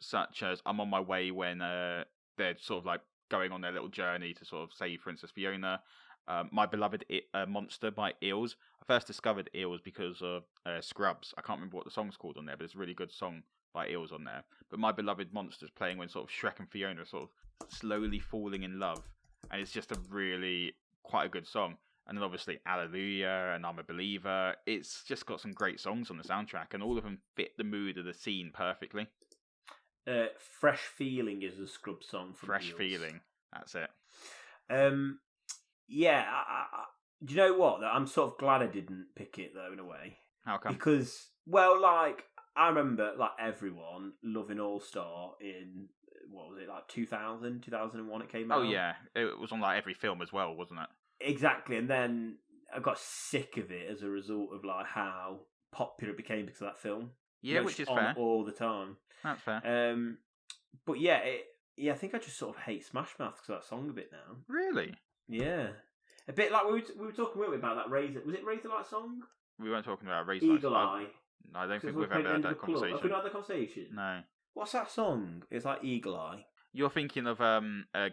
such as "I'm on My Way," when they're sort of like going on their little journey to sort of save Princess Fiona. My Beloved Monster by Eels. I first discovered Eels because of Scrubs. I can't remember what the song's called on there, but it's a really good song by Eels on there. But My Beloved Monster's playing when sort of Shrek and Fiona are sort of slowly falling in love. And it's just a really quite a good song. And then obviously Alleluia and I'm a Believer. It's just got some great songs on the soundtrack, and all of them fit the mood of the scene perfectly. Fresh Feeling is a Scrub song from Fresh Eels. Feeling, that's it. Yeah, do you know what? I'm sort of glad I didn't pick it, though, in a way. How come? Because, well, like, I remember, like, everyone loving All-Star in, what was it, like 2000, 2001 it came out? Oh, yeah. It was on, like, every film as well, wasn't it? Exactly, and then I got sick of it as a result of, like, how popular it became because of that film. Yeah, You know, which is it's on fair. all the time. That's fair. But yeah, I think I just sort of hate Smash Mouth because of that song a bit now. Really? Yeah. A bit like we were talking weren't we, about that Razor. Was it Razorlight song? We weren't talking about Razor. Eagle Eye. No, I don't think Because we've we're ever playing had at the that end of the club. Have we conversation. not had the conversation? No. What's that song? It's like Eagle Eye. You're thinking of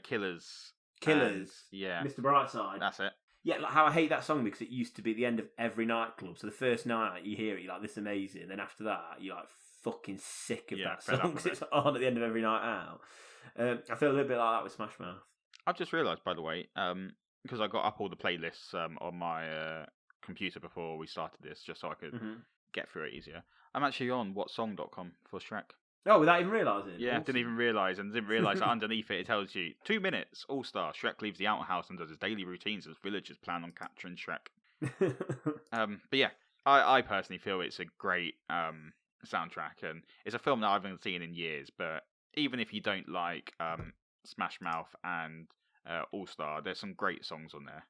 Killers. Killers. Yeah. Mr. Brightside. That's it. Yeah, like how I hate that song because it used to be the end of every nightclub. So the first night you hear it, you're like, this is amazing. Then after that, you're like fucking sick of that fed up song with because it. it's on at the end of every night out. I feel a little bit like that with Smash Mouth. I've just realised, by the way, because I got up all the playlists on my computer before we started this, just so I could get through it easier. I'm actually on whatsong.com for Shrek. Oh, without even realising? Yeah, Awesome. didn't even realise that underneath it tells you 2 minutes, All-Star, Shrek leaves the outhouse and does his daily routines as villagers plan on capturing Shrek. But yeah, I personally feel it's a great soundtrack, and it's a film that I haven't seen in years, but even if you don't like Smash Mouth and All-Star, there's some great songs on there.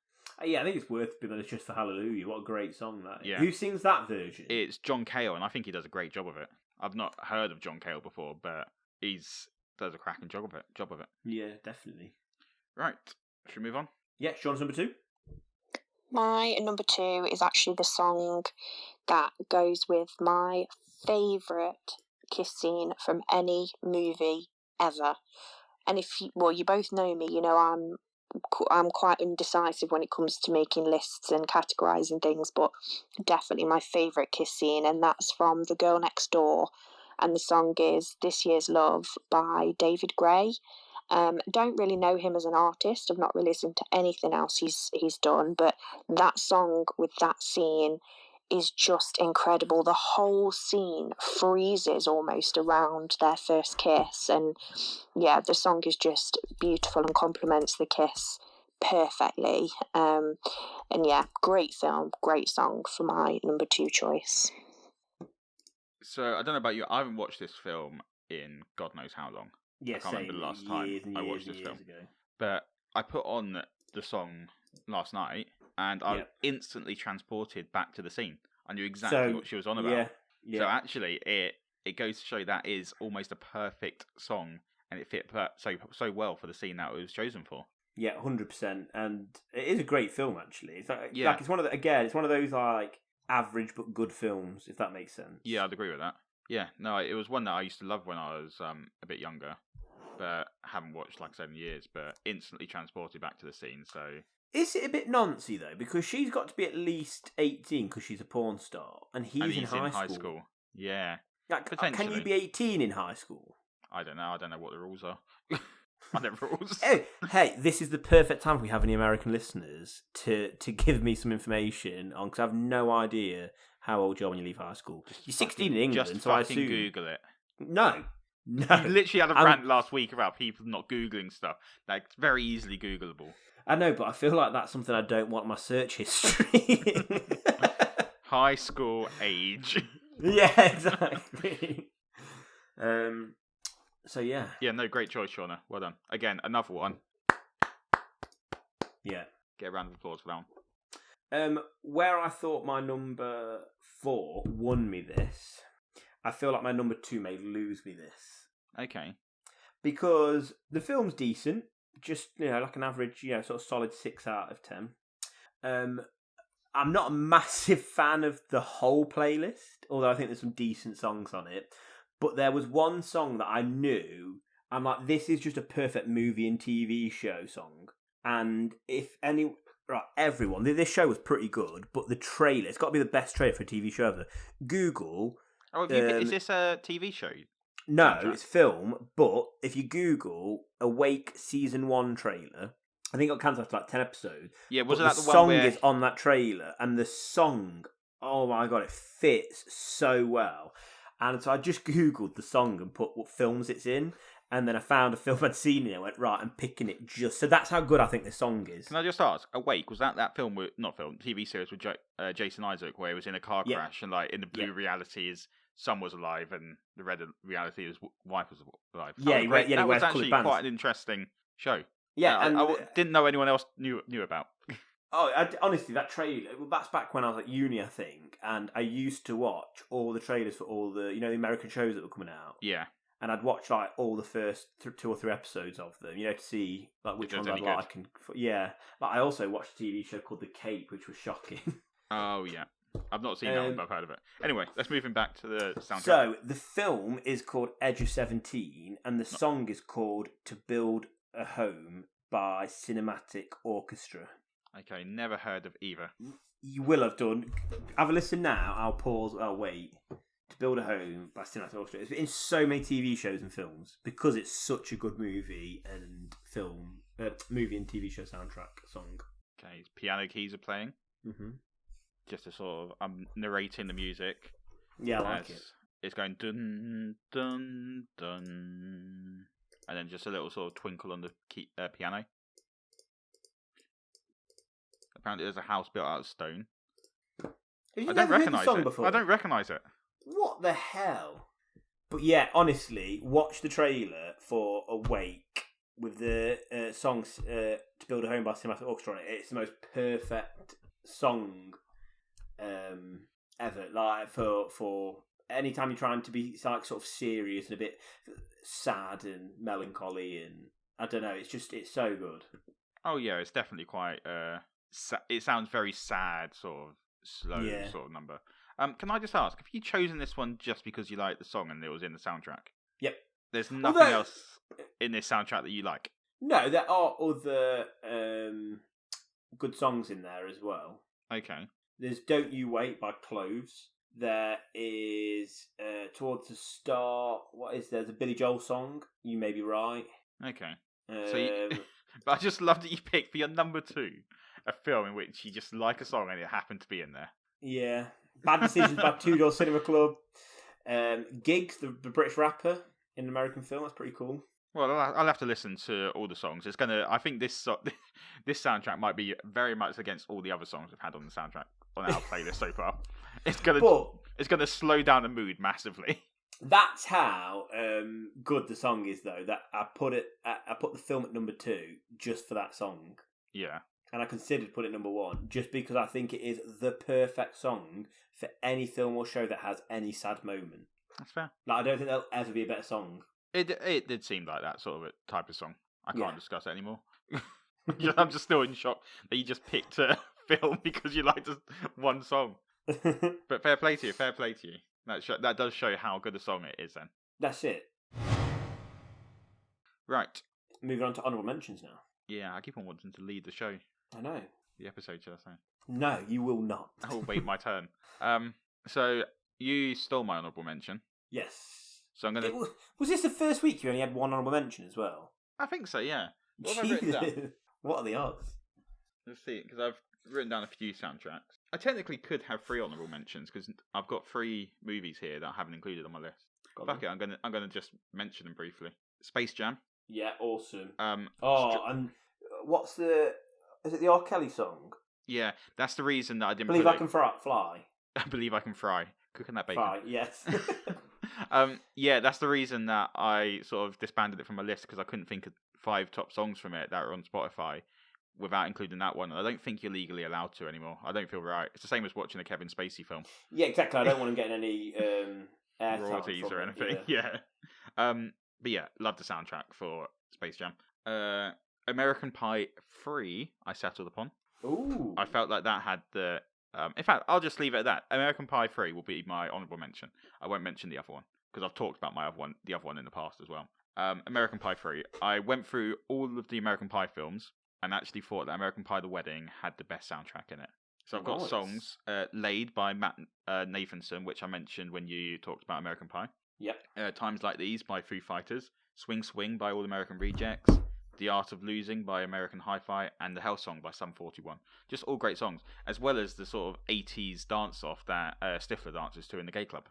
Yeah, I think it's worth being honest just for Hallelujah. What a great song that is. Yeah. Who sings that version? It's John Cale, and I think he does a great job of it. I've not heard of John Cale before, but does a cracking job of it. Yeah, definitely. Right, should we move on? Yeah, Sean's number 2. My number 2 is actually the song that goes with my favourite kiss scene from any movie ever. And if you both know me, you know I'm quite indecisive when it comes to making lists and categorising things, but definitely my favourite kiss scene, and that's from The Girl Next Door, and the song is This Year's Love by David Gray. Don't really know him as an artist. I've not really listened to anything else he's done, but that song with that scene is just incredible. The whole scene freezes almost around their first kiss, and yeah, the song is just beautiful and complements the kiss perfectly. And yeah, great film, great song for my number 2 choice. So I don't know about you, I haven't watched this film in God knows how long. Yeah, I can't remember the last time I watched this film. Ago. But I put on the song last night, and I was instantly transported back to the scene. I knew exactly what she was on about. Yeah. So actually, it goes to show that is almost a perfect song, and it fit so well for the scene that it was chosen for. Yeah, 100%, and it is a great film. Actually, it's like it's one of it's one of those like average but good films, if that makes sense. Yeah, I'd agree with that. Yeah, no, it was one that I used to love when I was a bit younger, but haven't watched, like I said, in years, but instantly transported back to the scene, so... Is it a bit nancy, though? Because she's got to be at least 18 because she's a porn star, and he's in high school. Yeah, like, potentially. Can you be 18 in high school? I don't know what the rules are. I know rules. Hey, this is the perfect time we have any American listeners to give me some information on, because I have no idea how old you are when you leave high school. You're 16 in England, just so I fucking assume... Google it. No. You literally had a rant last week about people not Googling stuff. Like, it's very easily Googleable. I know, but I feel like that's something I don't want in my search history. High school age. Yeah, exactly. So yeah. Yeah, no, great choice, Shauna. Well done. Again, another one. Yeah. Get a round of applause for that one. Where I thought my number 4 won me this, I feel like my number 2 may lose me this. Okay. because the film's decent, just like an average, sort of solid 6 out of 10. I'm not a massive fan of the whole playlist, although I think there's some decent songs on it. But there was one song that I knew. I'm like, this is just a perfect movie and TV show song. And everyone, this show was pretty good, but the trailer, it's got to be the best trailer for a TV show ever. Google. Oh, is this a TV show? No, it's film, but if you Google Awake Season 1 trailer, I think it got cancelled after like 10 episodes. Yeah, wasn't that the song one where... is on that trailer, and the song, oh my god, it fits so well. And so I just Googled the song and put what films it's in, and then I found a film I'd seen and I went, right, I'm picking it just... So that's how good I think this song is. Can I just ask, Awake, was that film with... Not film, TV series with Jason Isaac, where he was in a car crash, and like in the blue reality his son was alive, and the red reality his wife was alive. That was actually quite an interesting show. Yeah, and I didn't know anyone else knew about. Honestly, that trailer, that's back when I was at uni, I think, and I used to watch all the trailers for all the, the American shows that were coming out. Yeah. And I'd watch, like, all the first 2 or 3 episodes of them, to see, like, which ones I'd like. And, yeah. Like, I also watched a TV show called The Cape, which was shocking. Oh, yeah. I've not seen that one, but I've heard of it. Anyway, let's move back to the soundtrack. So, the film is called Edge of 17, and the song is called To Build a Home by Cinematic Orchestra. Okay, never heard of either. You will have done. Have a listen now. I'll pause. I'll wait. To Build a Home by Cinematic Orchestra. It's in so many TV shows and films because it's such a good movie and movie and TV show soundtrack song. Okay, piano keys are playing. Mm-hmm. Just a sort of narrating the music. Yeah, I like it. It's going dun dun dun, and then just a little sort of twinkle on the piano. Apparently, there's a house built out of stone. I don't recognise it. I don't recognise it. What the hell? But yeah, honestly, watch the trailer for Awake with the songs To Build a Home by Cinematic Orchestra on it. It's the most perfect song ever. Like for any time you're trying to be like sort of serious and a bit sad and melancholy, and I don't know, it's so good. Oh yeah, it's definitely quite. It sounds very sad, sort of slow sort of number. Can I just ask, have you chosen this one just because you like the song and it was in the soundtrack? Yep. There's nothing else in this soundtrack that you like? No, there are other good songs in there as well. Okay. There's Don't You Wait by Cloves. There is, towards the start, there's a Billy Joel song, You May Be Right. Okay. But I just love that you picked for your number 2 a film in which you just like a song and it happened to be in there. Yeah. Bad Decisions by Two Door Cinema Club. Giggs, the British rapper in an American film. That's pretty cool. Well, I'll have to listen to all the songs. I think this soundtrack might be very much against all the other songs we've had on the soundtrack on our playlist so far. It's gonna slow down the mood massively. That's how good the song is, though. That I put the film at number 2 just for that song. Yeah. And I considered putting it number 1 just because I think it is the perfect song for any film or show that has any sad moment. That's fair. Like, I don't think there'll ever be a better song. It did seem like that sort of a type of song. I can't discuss it anymore. I'm just still in shock that you just picked a film because you liked one song. But fair play to you. That does show how good a song it is then. That's it. Right. Moving on to honourable mentions now. Yeah, I keep on wanting to lead the show. I know. The episode, shall I say? No, you will not. Oh, wait, my turn. So you stole my honourable mention. Yes. So I'm gonna. Was this the first week you only had one honourable mention as well? I think so. Yeah. What have I written down? What are the odds? Let's see, because I've written down a few soundtracks. I technically could have 3 honourable mentions because I've got 3 movies here that I haven't included on my list. Fuck it, I'm gonna just mention them briefly. Space Jam. Yeah, awesome. And what's the? Is it the R. Kelly song? Yeah, that's the reason that I didn't Believe I Can Fly. I Believe I Can Fry. Cooking that bacon. Fry, yes. Yeah, that's the reason that I sort of disbanded it from my list because I couldn't think of 5 top songs from it that are on Spotify without including that one. And I don't think you're legally allowed to anymore. I don't feel right. It's the same as watching a Kevin Spacey film. Yeah, exactly. I don't want him getting any royalties or anything. Yeah. But yeah, love the soundtrack for Space Jam. American Pie 3, I settled upon. Ooh. I felt like that had the... in fact, I'll just leave it at that. American Pie 3 will be my honourable mention. I won't mention the other one, because I've talked about the other one in the past as well. American Pie 3. I went through all of the American Pie films and actually thought that American Pie The Wedding had the best soundtrack in it. So I've got songs, Laid by Matt Nathanson, which I mentioned when you talked about American Pie. Yep. Times Like These by Foo Fighters. Swing Swing by All American Rejects. The Art of Losing by American Hi-Fi, and The Hell Song by Sum 41. Just all great songs, as well as the sort of 80s dance-off that Stifler dances to in the gay club.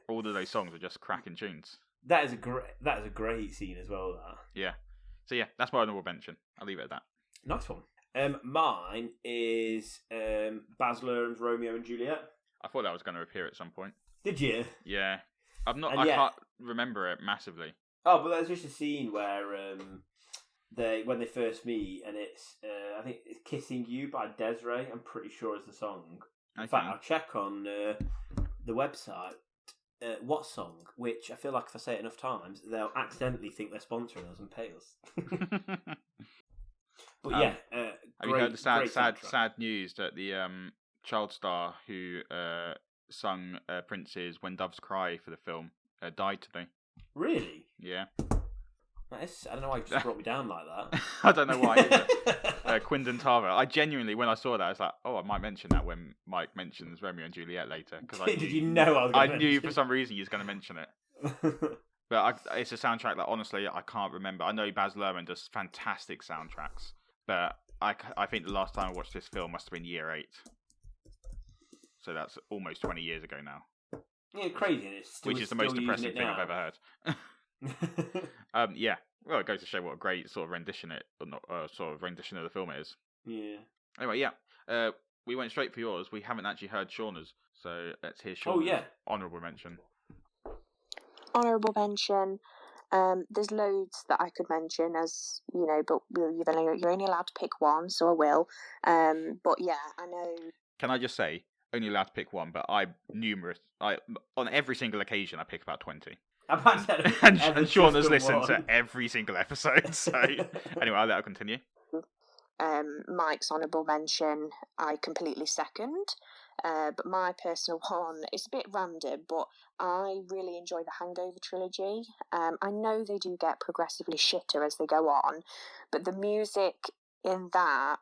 All of those songs are just cracking tunes. That is a great scene as well. That. Yeah. So yeah, that's my honourable mention. I'll leave it at that. Nice one. Mine is Baz Luhrmann's Romeo and Juliet. I thought that was going to appear at some point. Did you? Yeah. I can't remember it massively. Oh, but there's just a scene where when they first meet, and it's I think it's "Kissing You" by Des'ree. I'm pretty sure is the song. In fact, I'll check on the website. What song? Which I feel like if I say it enough times, they'll accidentally think they're sponsoring us and pay us. But yeah, have you heard the sad news that the child star who sung Prince's "When Doves Cry" for the film died today? Really? Yeah. I don't know why you just brought me down like that. I don't know why either. Quindon Tarver. I genuinely, when I saw that, I was like, oh, I might mention that when Mike mentions Romeo and Juliet later. Did you know I was going to I knew for some reason he was going to mention it. But it's a soundtrack that, honestly, I can't remember. I know Baz Luhrmann does fantastic soundtracks, but I think the last time I watched this film must have been year 8. So that's almost 20 years ago now. Yeah, crazy. Which is the most depressing thing I've ever heard. Yeah. Well, it goes to show what a great sort of rendition of the film it is. Yeah. Anyway, yeah. We went straight for yours. We haven't actually heard Shauna's, so let's hear Shauna's honourable mention. Honourable mention. There's loads that I could mention, as you know, but you're only allowed to pick one, so I will. But yeah, I know. Can I just say, only allowed to pick one, but on every single occasion I pick about 20. and Shauna's listened to every single episode, so anyway, I'll let her continue. Mike's honourable mention, I completely second. But my personal one, it's a bit random, but I really enjoy the Hangover trilogy. I know they do get progressively shitter as they go on, but the music in that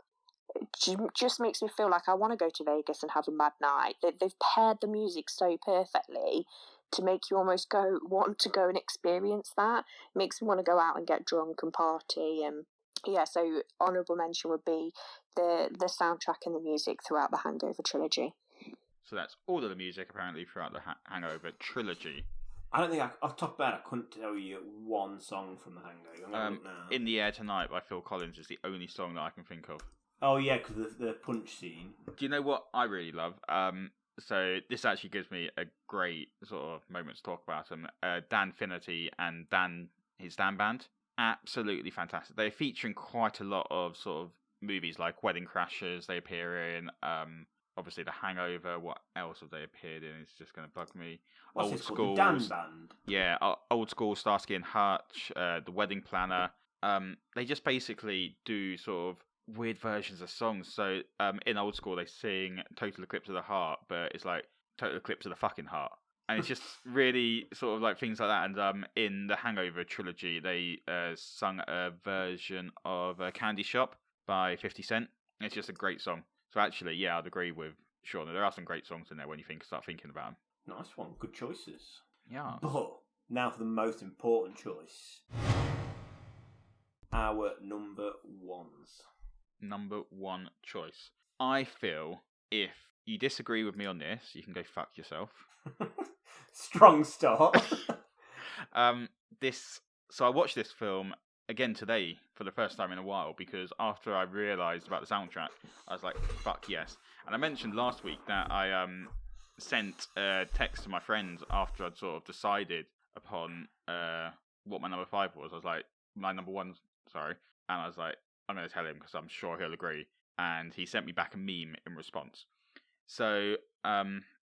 just makes me feel like I want to go to Vegas and have a mad night. They've paired the music so perfectly to make you almost want to go and experience that. It makes me want to go out and get drunk and party. And yeah, so honourable mention would be the soundtrack and the music throughout the Hangover trilogy. So that's all of the music apparently throughout the Hangover trilogy. I don't think off the top of my head I couldn't tell you one song from the Hangover. In the Air Tonight by Phil Collins is the only song that I can think of. Oh yeah, because the punch scene. Do you know what I really love? So this actually gives me a great sort of moment to talk about them. Dan Finnerty and his Dan Band, absolutely fantastic. They're featuring quite a lot of sort of movies like Wedding Crashers. They appear in obviously The Hangover. What else have they appeared in? It's just going to bug me. What's Old School. The Dan Band. Yeah, Old School, Starsky and Hutch, The Wedding Planner. They just basically do sort of weird versions of songs. So in Old School they sing Total Eclipse of the Heart, but it's like Total Eclipse of the fucking heart, and it's just really sort of like things like that. And in the Hangover trilogy they sung a version of Candy Shop by 50 Cent. It's just a great song. So actually, yeah, I'd agree with Shauna. There are some great songs in there when you start thinking about them. Nice one, good choices. Yeah. But now for the most important choice, our number ones. Number one choice. I feel if you disagree with me on this, you can go fuck yourself. Strong start. So I watched this film again today for the first time in a while because after I realised about the soundtrack, I was like, fuck yes. And I mentioned last week that I sent a text to my friend after I'd sort of decided upon what my number 5 was. I was like, my number 1, sorry. And I was like, I'm going to tell him because I'm sure he'll agree. And he sent me back a meme in response. So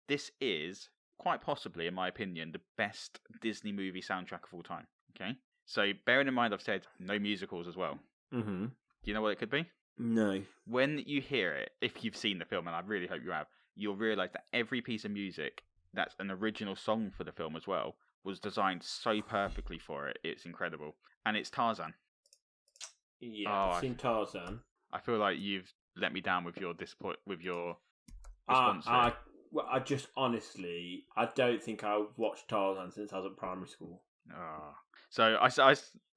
this is quite possibly, in my opinion, the best Disney movie soundtrack of all time. Okay. So bearing in mind I've said no musicals as well. Mm-hmm. Do you know what it could be? No. When you hear it, if you've seen the film, and I really hope you have, you'll realise that every piece of music that's an original song for the film as well was designed so perfectly for it. It's incredible. And it's Tarzan. Yeah, I've seen Tarzan. I feel like you've let me down with your response. I just honestly, I don't think I've watched Tarzan since I was at primary school. So I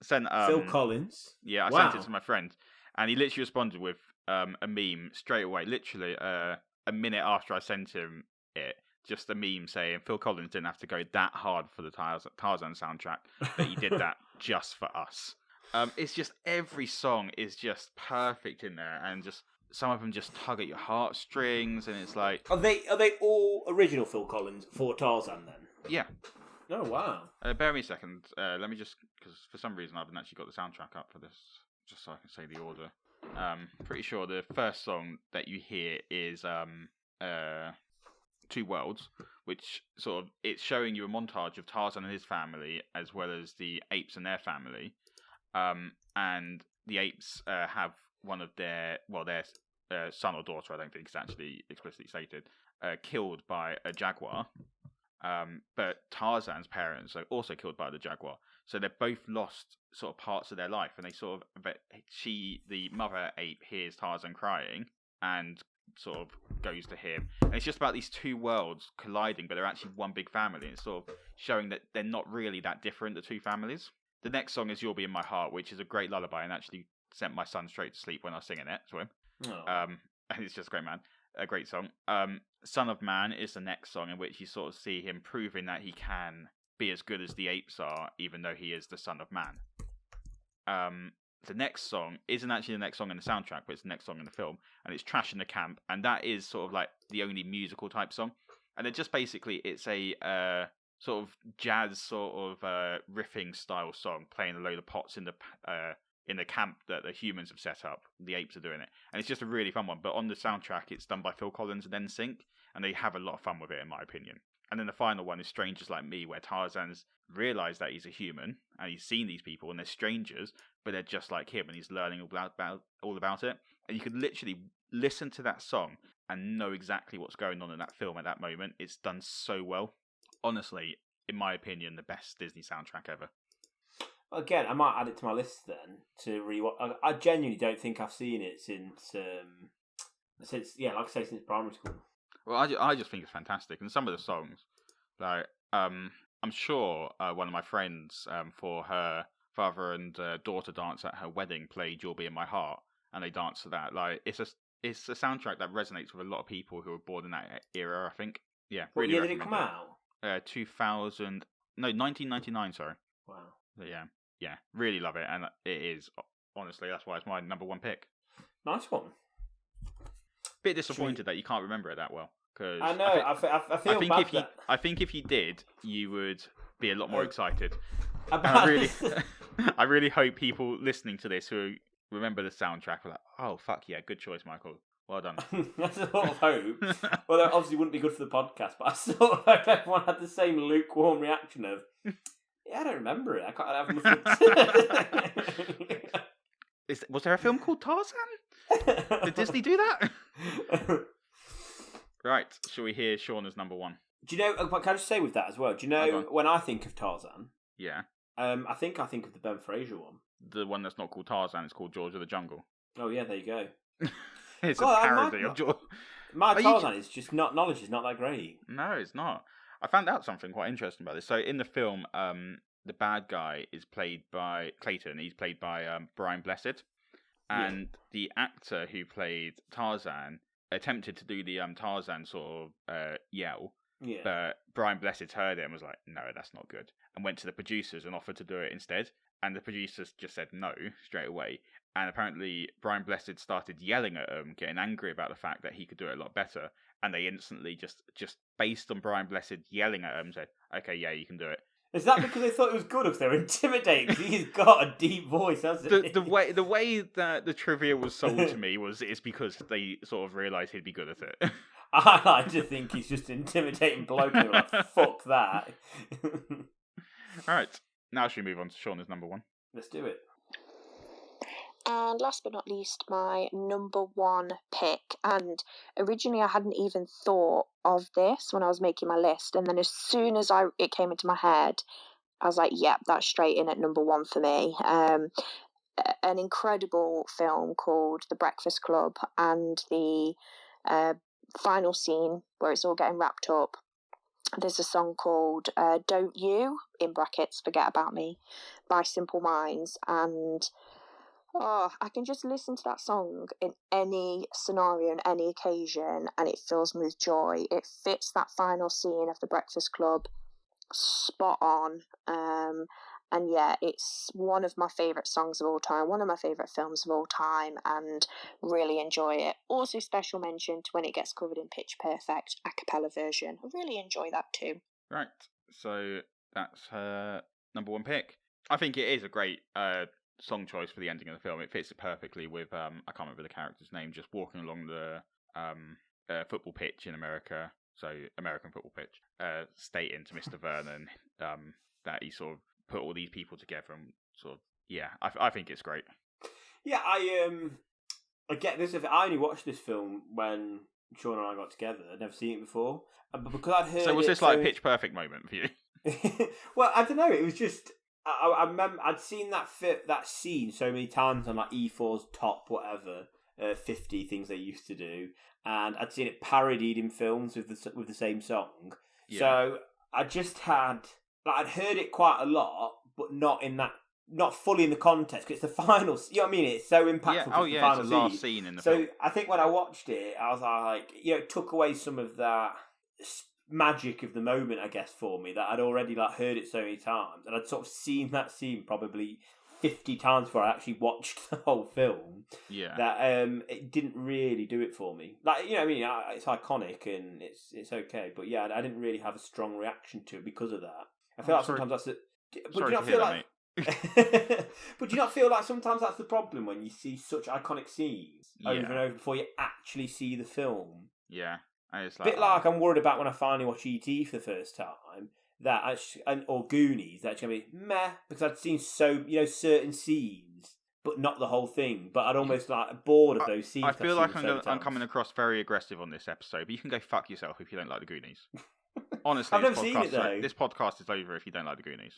sent Phil Collins. Yeah, I sent it to my friend, and he literally responded with a meme straight away. Literally a minute after I sent him it, just a meme saying Phil Collins didn't have to go that hard for the Tarzan soundtrack, but he did that just for us. It's just every song is just perfect in there, and just some of them just tug at your heartstrings, and it's like, are they all original Phil Collins for Tarzan then? Yeah. Oh wow. Bear me a second. Let me just, because for some reason I haven't actually got the soundtrack up for this, just so I can say the order. Pretty sure the first song that you hear is Two Worlds, which sort of, it's showing you a montage of Tarzan and his family as well as the apes and their family. And the apes have one of their son or daughter, I don't think it's actually explicitly stated, killed by a jaguar. But Tarzan's parents are also killed by the jaguar. So they've both lost sort of parts of their life, and they sort of, the mother ape hears Tarzan crying and sort of goes to him. And it's just about these two worlds colliding, but they're actually one big family. And it's sort of showing that they're not really that different, the two families. The next song is You'll Be in My Heart, which is a great lullaby, and actually sent my son straight to sleep when I was singing it to him. And it's just great, man. A great song. Son of Man is the next song, in which you sort of see him proving that he can be as good as the apes are, even though he is the son of man. The next song isn't actually the next song in the soundtrack, but it's the next song in the film, and it's Trash in the Camp, and that is sort of like the only musical type song. And it just basically, it's a sort of jazz sort of riffing style song, playing a load of pots in the camp that the humans have set up. The apes are doing it, and it's just a really fun one. But on the soundtrack, it's done by Phil Collins and NSYNC, and they have a lot of fun with it, in my opinion. And then the final one is Strangers Like Me, where Tarzan's realised that he's a human, and he's seen these people, and they're strangers, but they're just like him, and he's learning all about it. And you could literally listen to that song and know exactly what's going on in that film at that moment. It's done so well. Honestly, in my opinion, the best Disney soundtrack ever. Again, I might add it to my list then to rewatch. I genuinely don't think I've seen it since like I say, since primary school. Well, I just think it's fantastic, and some of the songs, like I'm sure one of my friends for her father and daughter dance at her wedding played "You'll Be in My Heart," and they danced to that. Like it's a soundtrack that resonates with a lot of people who were born in that era. I think. Yeah. What year did it come out? 1999. Sorry. Wow. But yeah, really love it, and it is, honestly, that's why it's my number one pick. Nice one. Bit disappointed that you can't remember it that well. Cause I know. I feel bad. I think if you did, you would be a lot more excited. I really hope people listening to this who remember the soundtrack are like, "Oh fuck yeah, good choice, Michael. Well done." That's a sort of hope. Well, that obviously wouldn't be good for the podcast, but I sort of hope everyone had the same lukewarm reaction of, "Yeah, I don't remember it. I can't have nothing." Was there a film called Tarzan? Did Disney do that? Right, shall we hear Shauna's number one? Do you know, can I just say with that as well, do you know, when I think of Tarzan, yeah, I think of the Ben Fraser one. The one that's not called Tarzan, it's called George of the Jungle. Oh yeah, there you go. It's a parody of George. My Tarzan is just knowledge is not that great. No, it's not. I found out something quite interesting about this. So in the film, the bad guy is played by Clayton. He's played by Brian Blessed. And the actor who played Tarzan attempted to do the Tarzan sort of yell. Yeah. But Brian Blessed heard it and was like, "No, that's not good." And went to the producers and offered to do it instead. And the producers just said no straight away. And apparently Brian Blessed started yelling at him, getting angry about the fact that he could do it a lot better. And they instantly just based on Brian Blessed yelling at him, said, "Okay, yeah, you can do it." Is that because they thought it was good, or because they were intimidating? Because he's got a deep voice, hasn't he? The way that the trivia was sold to me it's because they sort of realised he'd be good at it. I like to think he's just intimidating bloke. Like, fuck that. All right, Now should we move on to Shauna's number one? Let's do it. And last but not least, my number one pick. And originally I hadn't even thought of this when I was making my list. And then as soon as it came into my head, I was like, yep, that's straight in at number one for me. An incredible film called The Breakfast Club, and the final scene where it's all getting wrapped up, there's a song called Don't You, in brackets, Forget About Me, by Simple Minds. And I can just listen to that song in any scenario and any occasion, and it fills me with joy. It fits that final scene of The Breakfast Club spot on. And yeah, it's one of my favourite songs of all time, one of my favourite films of all time, and really enjoy it. Also, special mention to when it gets covered in Pitch Perfect a cappella version. I really enjoy that too. Right, so that's her number one pick. I think it is a great song choice for the ending of the film. It fits it perfectly with I can't remember the character's name, just walking along the football pitch in America, so American football pitch, stating to Mr. Vernon that he sort of put all these people together and sort of, yeah, I think it's great. Yeah, I get this. I only watched this film when Sean and I got together. I'd never seen it before, but because I'd heard. So was this like a Pitch Perfect moment for you? Well, I don't know. It was just I remember I'd seen that scene so many times on like E4's top whatever 50 things they used to do, and I'd seen it parodied in films with the same song. Yeah. So I just I'd heard it quite a lot, but not fully in the context. Because it's the final. You know what I mean? It's so impactful. Yeah. Oh yeah, it's the last scene in the film. So I think when I watched it, I was like, it took away some of that magic of the moment, I guess, for me, that I'd already heard it so many times, and I'd sort of seen that scene probably 50 times before I actually watched the whole film. Yeah. That it didn't really do it for me. Like, you know what I mean? It's iconic and it's okay, but yeah, I didn't really have a strong reaction to it because of that. I feel sometimes that's it. But do you not feel like? But do you not feel like sometimes that's the problem when you see such iconic scenes over and over before you actually see the film? Yeah, it's a bit like I'm worried about when I finally watch E.T. for the first time, or Goonies. That's gonna be meh because I'd seen certain scenes, but not the whole thing. But I'd almost bored of those scenes. I feel like I'm coming across very aggressive on this episode, but you can go fuck yourself if you don't like the Goonies. Honestly, I've never seen it though. This podcast is over if you don't like the Goonies.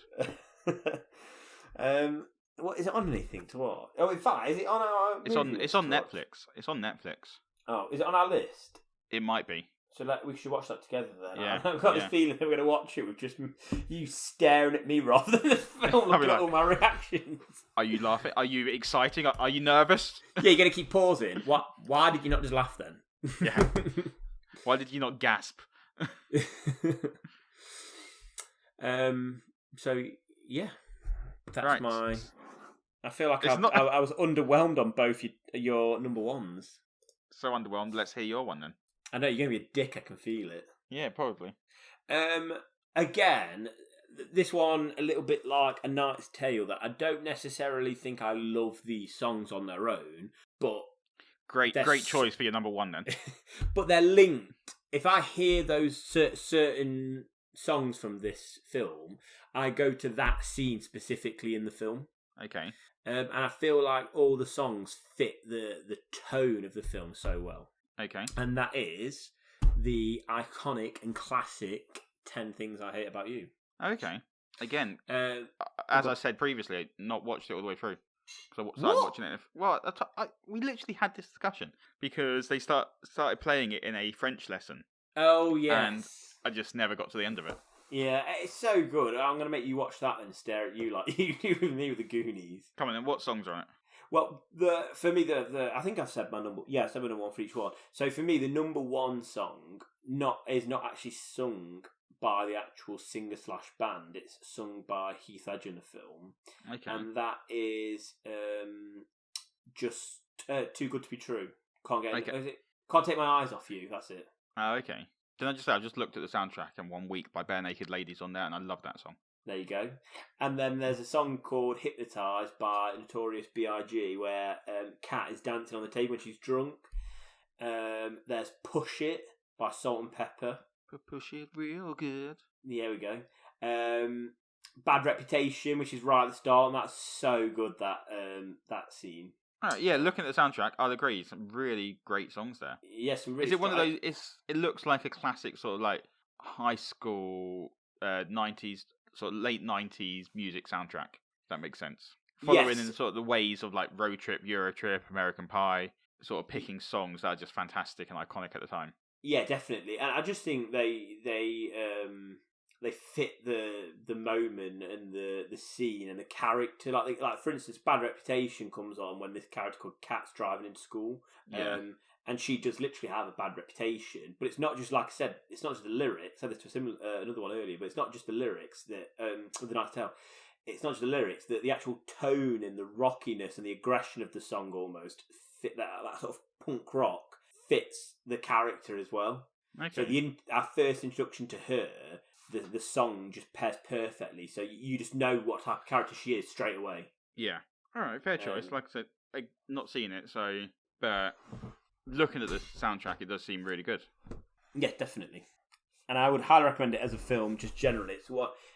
What is it on anything to what? Oh, in fact, is it on our? It's on Netflix. It's on Netflix. Oh, is it on our list? It might be. So we should watch that together then. Yeah, I've got this feeling that we're going to watch it with just you staring at me rather than the film looking at all my reactions. Are you laughing? Are you excited? Are you nervous? Yeah, you're going to keep pausing. Why did you not just laugh then? Yeah. Why did you not gasp? So yeah, that's right. my. I feel like I was underwhelmed on both your number ones. So underwhelmed. Let's hear your one then. I know you're going to be a dick. I can feel it. Yeah, probably. Again, this one a little bit like A Knight's Tale. That I don't necessarily think I love the songs on their own, but great choice for your number one then. But they're linked. If I hear those certain songs from this film, I go to that scene specifically in the film. Okay. And I feel like all the songs fit the tone of the film so well. Okay. And that is the iconic and classic 10 Things I Hate About You. Okay. Again, as I said previously, I not watched it all the way through. So I started watching it. Well, we literally had this discussion because they started playing it in a French lesson. Oh, yes. And I just never got to the end of it. Yeah, it's so good. I'm going to make you watch that and stare at you like you do with me with the Goonies. Come on then, what songs are on it? Well, for me, I think I've said my number. Yeah, I said my number one for each one. So for me, the number one song is not actually sung by the actual singer/band. It's sung by Heath Ledger in the film. Okay. And that is just Too Good to Be True. Can't Take My Eyes Off You. That's it. Oh, okay. Did I just say I just looked at the soundtrack and 1 week by Bare Naked Ladies on there, and I love that song. There you go. And then there's a song called Hypnotised by Notorious B.I.G. where Kat is dancing on the table when she's drunk. There's Push It by Salt and Pepper. Push it real good. Yeah, we go. Bad Reputation, which is right at the start, and that's so good, that scene. Alright, yeah, looking at the soundtrack, I'll agree. Some really great songs there. Yes, some really Is it one of those? It looks like a classic sort of like high school 90s, sort of late 90s music soundtrack. If that makes sense. Following in sort of the ways of like Road Trip, Euro Trip, American Pie, sort of picking songs that are just fantastic and iconic at the time. Yeah, definitely, and I just think they fit the moment and the scene and the character. Like for instance, Bad Reputation comes on when this character called Kat's driving into school. Yeah. And she does literally have a bad reputation, but it's not just, like I said, it's not just the lyrics. I said this to another one earlier, but it's not just the lyrics that the Nice Tale. It's not just the lyrics, that the actual tone and the rockiness and the aggression of the song almost fit that sort of punk rock fits the character as well. Okay. So our first introduction to her, the song just pairs perfectly. So you just know what type of character she is straight away. Yeah. All right, fair choice. Like I said, I've not seen it, but looking at the soundtrack, it does seem really good. Yeah, definitely. And I would highly recommend it as a film, just generally.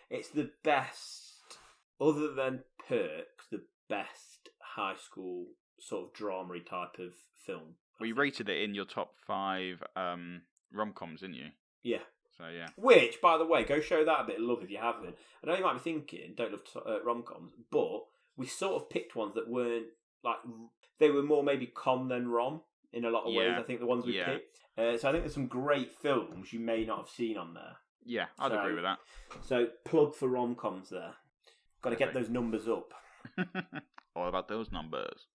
It's the best, other than Perks, the best high school sort of drama type of film. Well, you rated it in your top 5 rom-coms, didn't you? Yeah. So, yeah. Which, by the way, go show that a bit of love if you haven't. I know you might be thinking, don't love rom-coms, but we sort of picked ones that weren't, like, they were more maybe com than rom. In a lot of ways, I think the ones we picked. So I think there's some great films you may not have seen on there. Yeah, I'd agree with that. So plug for rom-coms there. Got to get those numbers up. All about those numbers.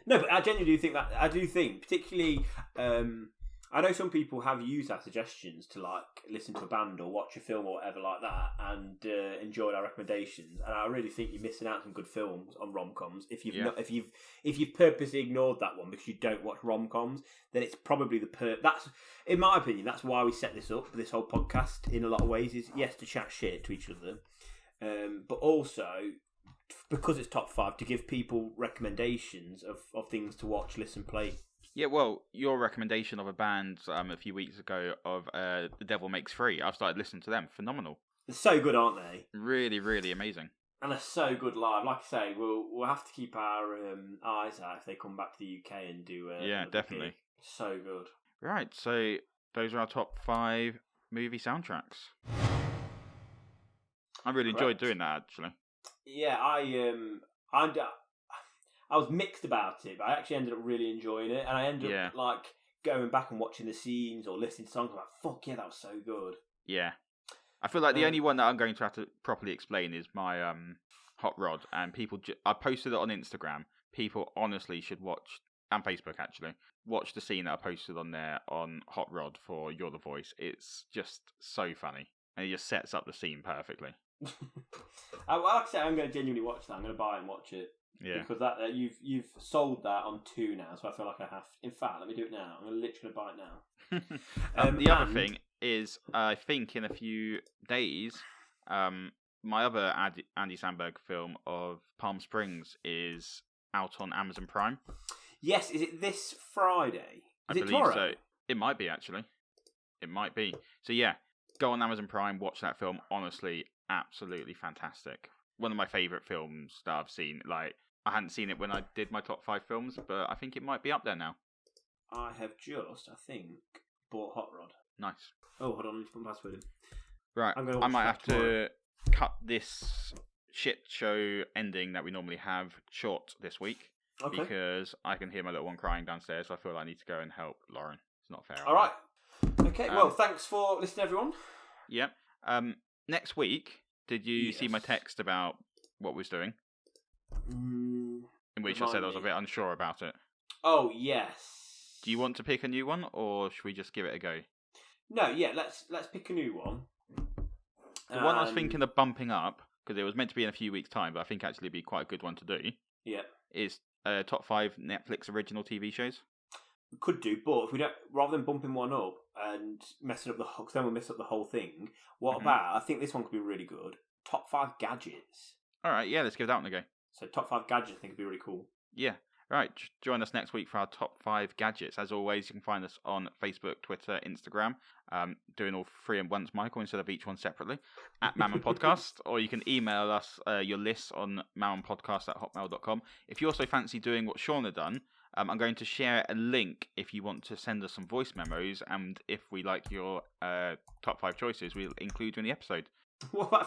No, but I genuinely do think that. I do think, particularly, I know some people have used our suggestions to like listen to a band or watch a film or whatever like that, and enjoyed our recommendations. And I really think you're missing out on some good films on rom-coms. If you've purposely ignored that one because you don't watch rom-coms, then it's probably that's, in my opinion, that's why we set this up. This whole podcast, in a lot of ways, is yes to chat shit to each other, but also because it's top 5 to give people recommendations of things to watch, listen, play. Yeah, well, your recommendation of a band a few weeks ago of The Devil Makes Three, I've started listening to them. Phenomenal. They're so good, aren't they? Really, really amazing. And they're so good live. Like I say, we'll have to keep our eyes out if they come back to the UK and do yeah, definitely. Gig. So good. Right, so those are our top 5 movie soundtracks. I really enjoyed doing that, actually. Yeah, I was mixed about it, but I actually ended up really enjoying it, and I ended up like going back and watching the scenes or listening to songs. I'm like, fuck yeah, that was so good. Yeah, I feel like the only one that I'm going to have to properly explain is my Hot Rod, and people. I posted it on Instagram. People honestly should watch, and Facebook actually, watch the scene that I posted on there on Hot Rod for You're the Voice. It's just so funny, and it just sets up the scene perfectly. Like I say, I'm going to genuinely watch that. I'm going to buy it and watch it. Yeah. Because that you've sold that on 2 now, so I feel like I have. In fact, let me do it now. I'm literally buy it now. The other thing is, I think in a few days, my other Andy Samberg film of Palm Springs is out on Amazon Prime. Yes, is it this Friday? I believe so. It might be, actually. It might be. So yeah, go on Amazon Prime, watch that film. Honestly, absolutely fantastic. One of my favourite films that I've seen. Like, I hadn't seen it when I did my top 5 films, but I think it might be up there now. I have just, I think, bought Hot Rod. Nice. Oh, hold on, let me put my password in. Right, I might have to cut this shit show ending that we normally have short this week. Okay. Because I can hear my little one crying downstairs, so I feel like I need to go and help Lauren. It's not fair. All right. Okay, well, thanks for listening, everyone. Yep. Next week, did you see my text about what we was doing? In which I said I was a bit unsure about it. Oh, yes. Do you want to pick a new one, or should we just give it a go? No, yeah, let's pick a new one. The one I was thinking of bumping up, because it was meant to be in a few weeks' time, but I think actually it'd be quite a good one to do. Yeah. Is top 5 Netflix original TV shows. We could do, but if we don't, rather than bumping one up and messing up because then we'll mess up the whole thing. What about? I think this one could be really good. Top 5 gadgets. All right, yeah, let's give that one a go. So top 5 gadgets, I think would be really cool. Yeah. Right, join us next week for our top 5 gadgets. As always, you can find us on Facebook, Twitter, Instagram, doing all 3 at once, Michael, instead of each one separately, at Mammon Podcast, or you can email us your lists on mammonpodcast@hotmail.com. If you also fancy doing what Sean had done, I'm going to share a link if you want to send us some voice memos, and if we like your top 5 choices, we'll include you in the episode. What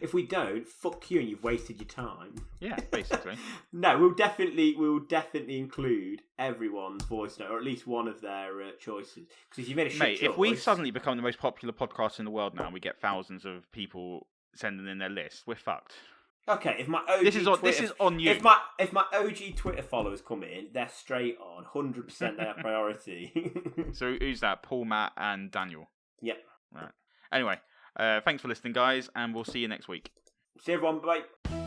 if we don't? Fuck you, and you've wasted your time. Yeah, basically. No, we'll definitely include everyone's voice note, or at least one of their choices. Because if you made a shit Mate, choice, if we suddenly become the most popular podcast in the world now, and we get thousands of people sending in their lists, we're fucked. Okay, if my OG this is on you. If my OG Twitter followers come in, they're straight on, 100% they have priority. So who's that? Paul, Matt, and Daniel. Yep. Right. Anyway, thanks for listening, guys, and we'll see you next week. See everyone. Bye.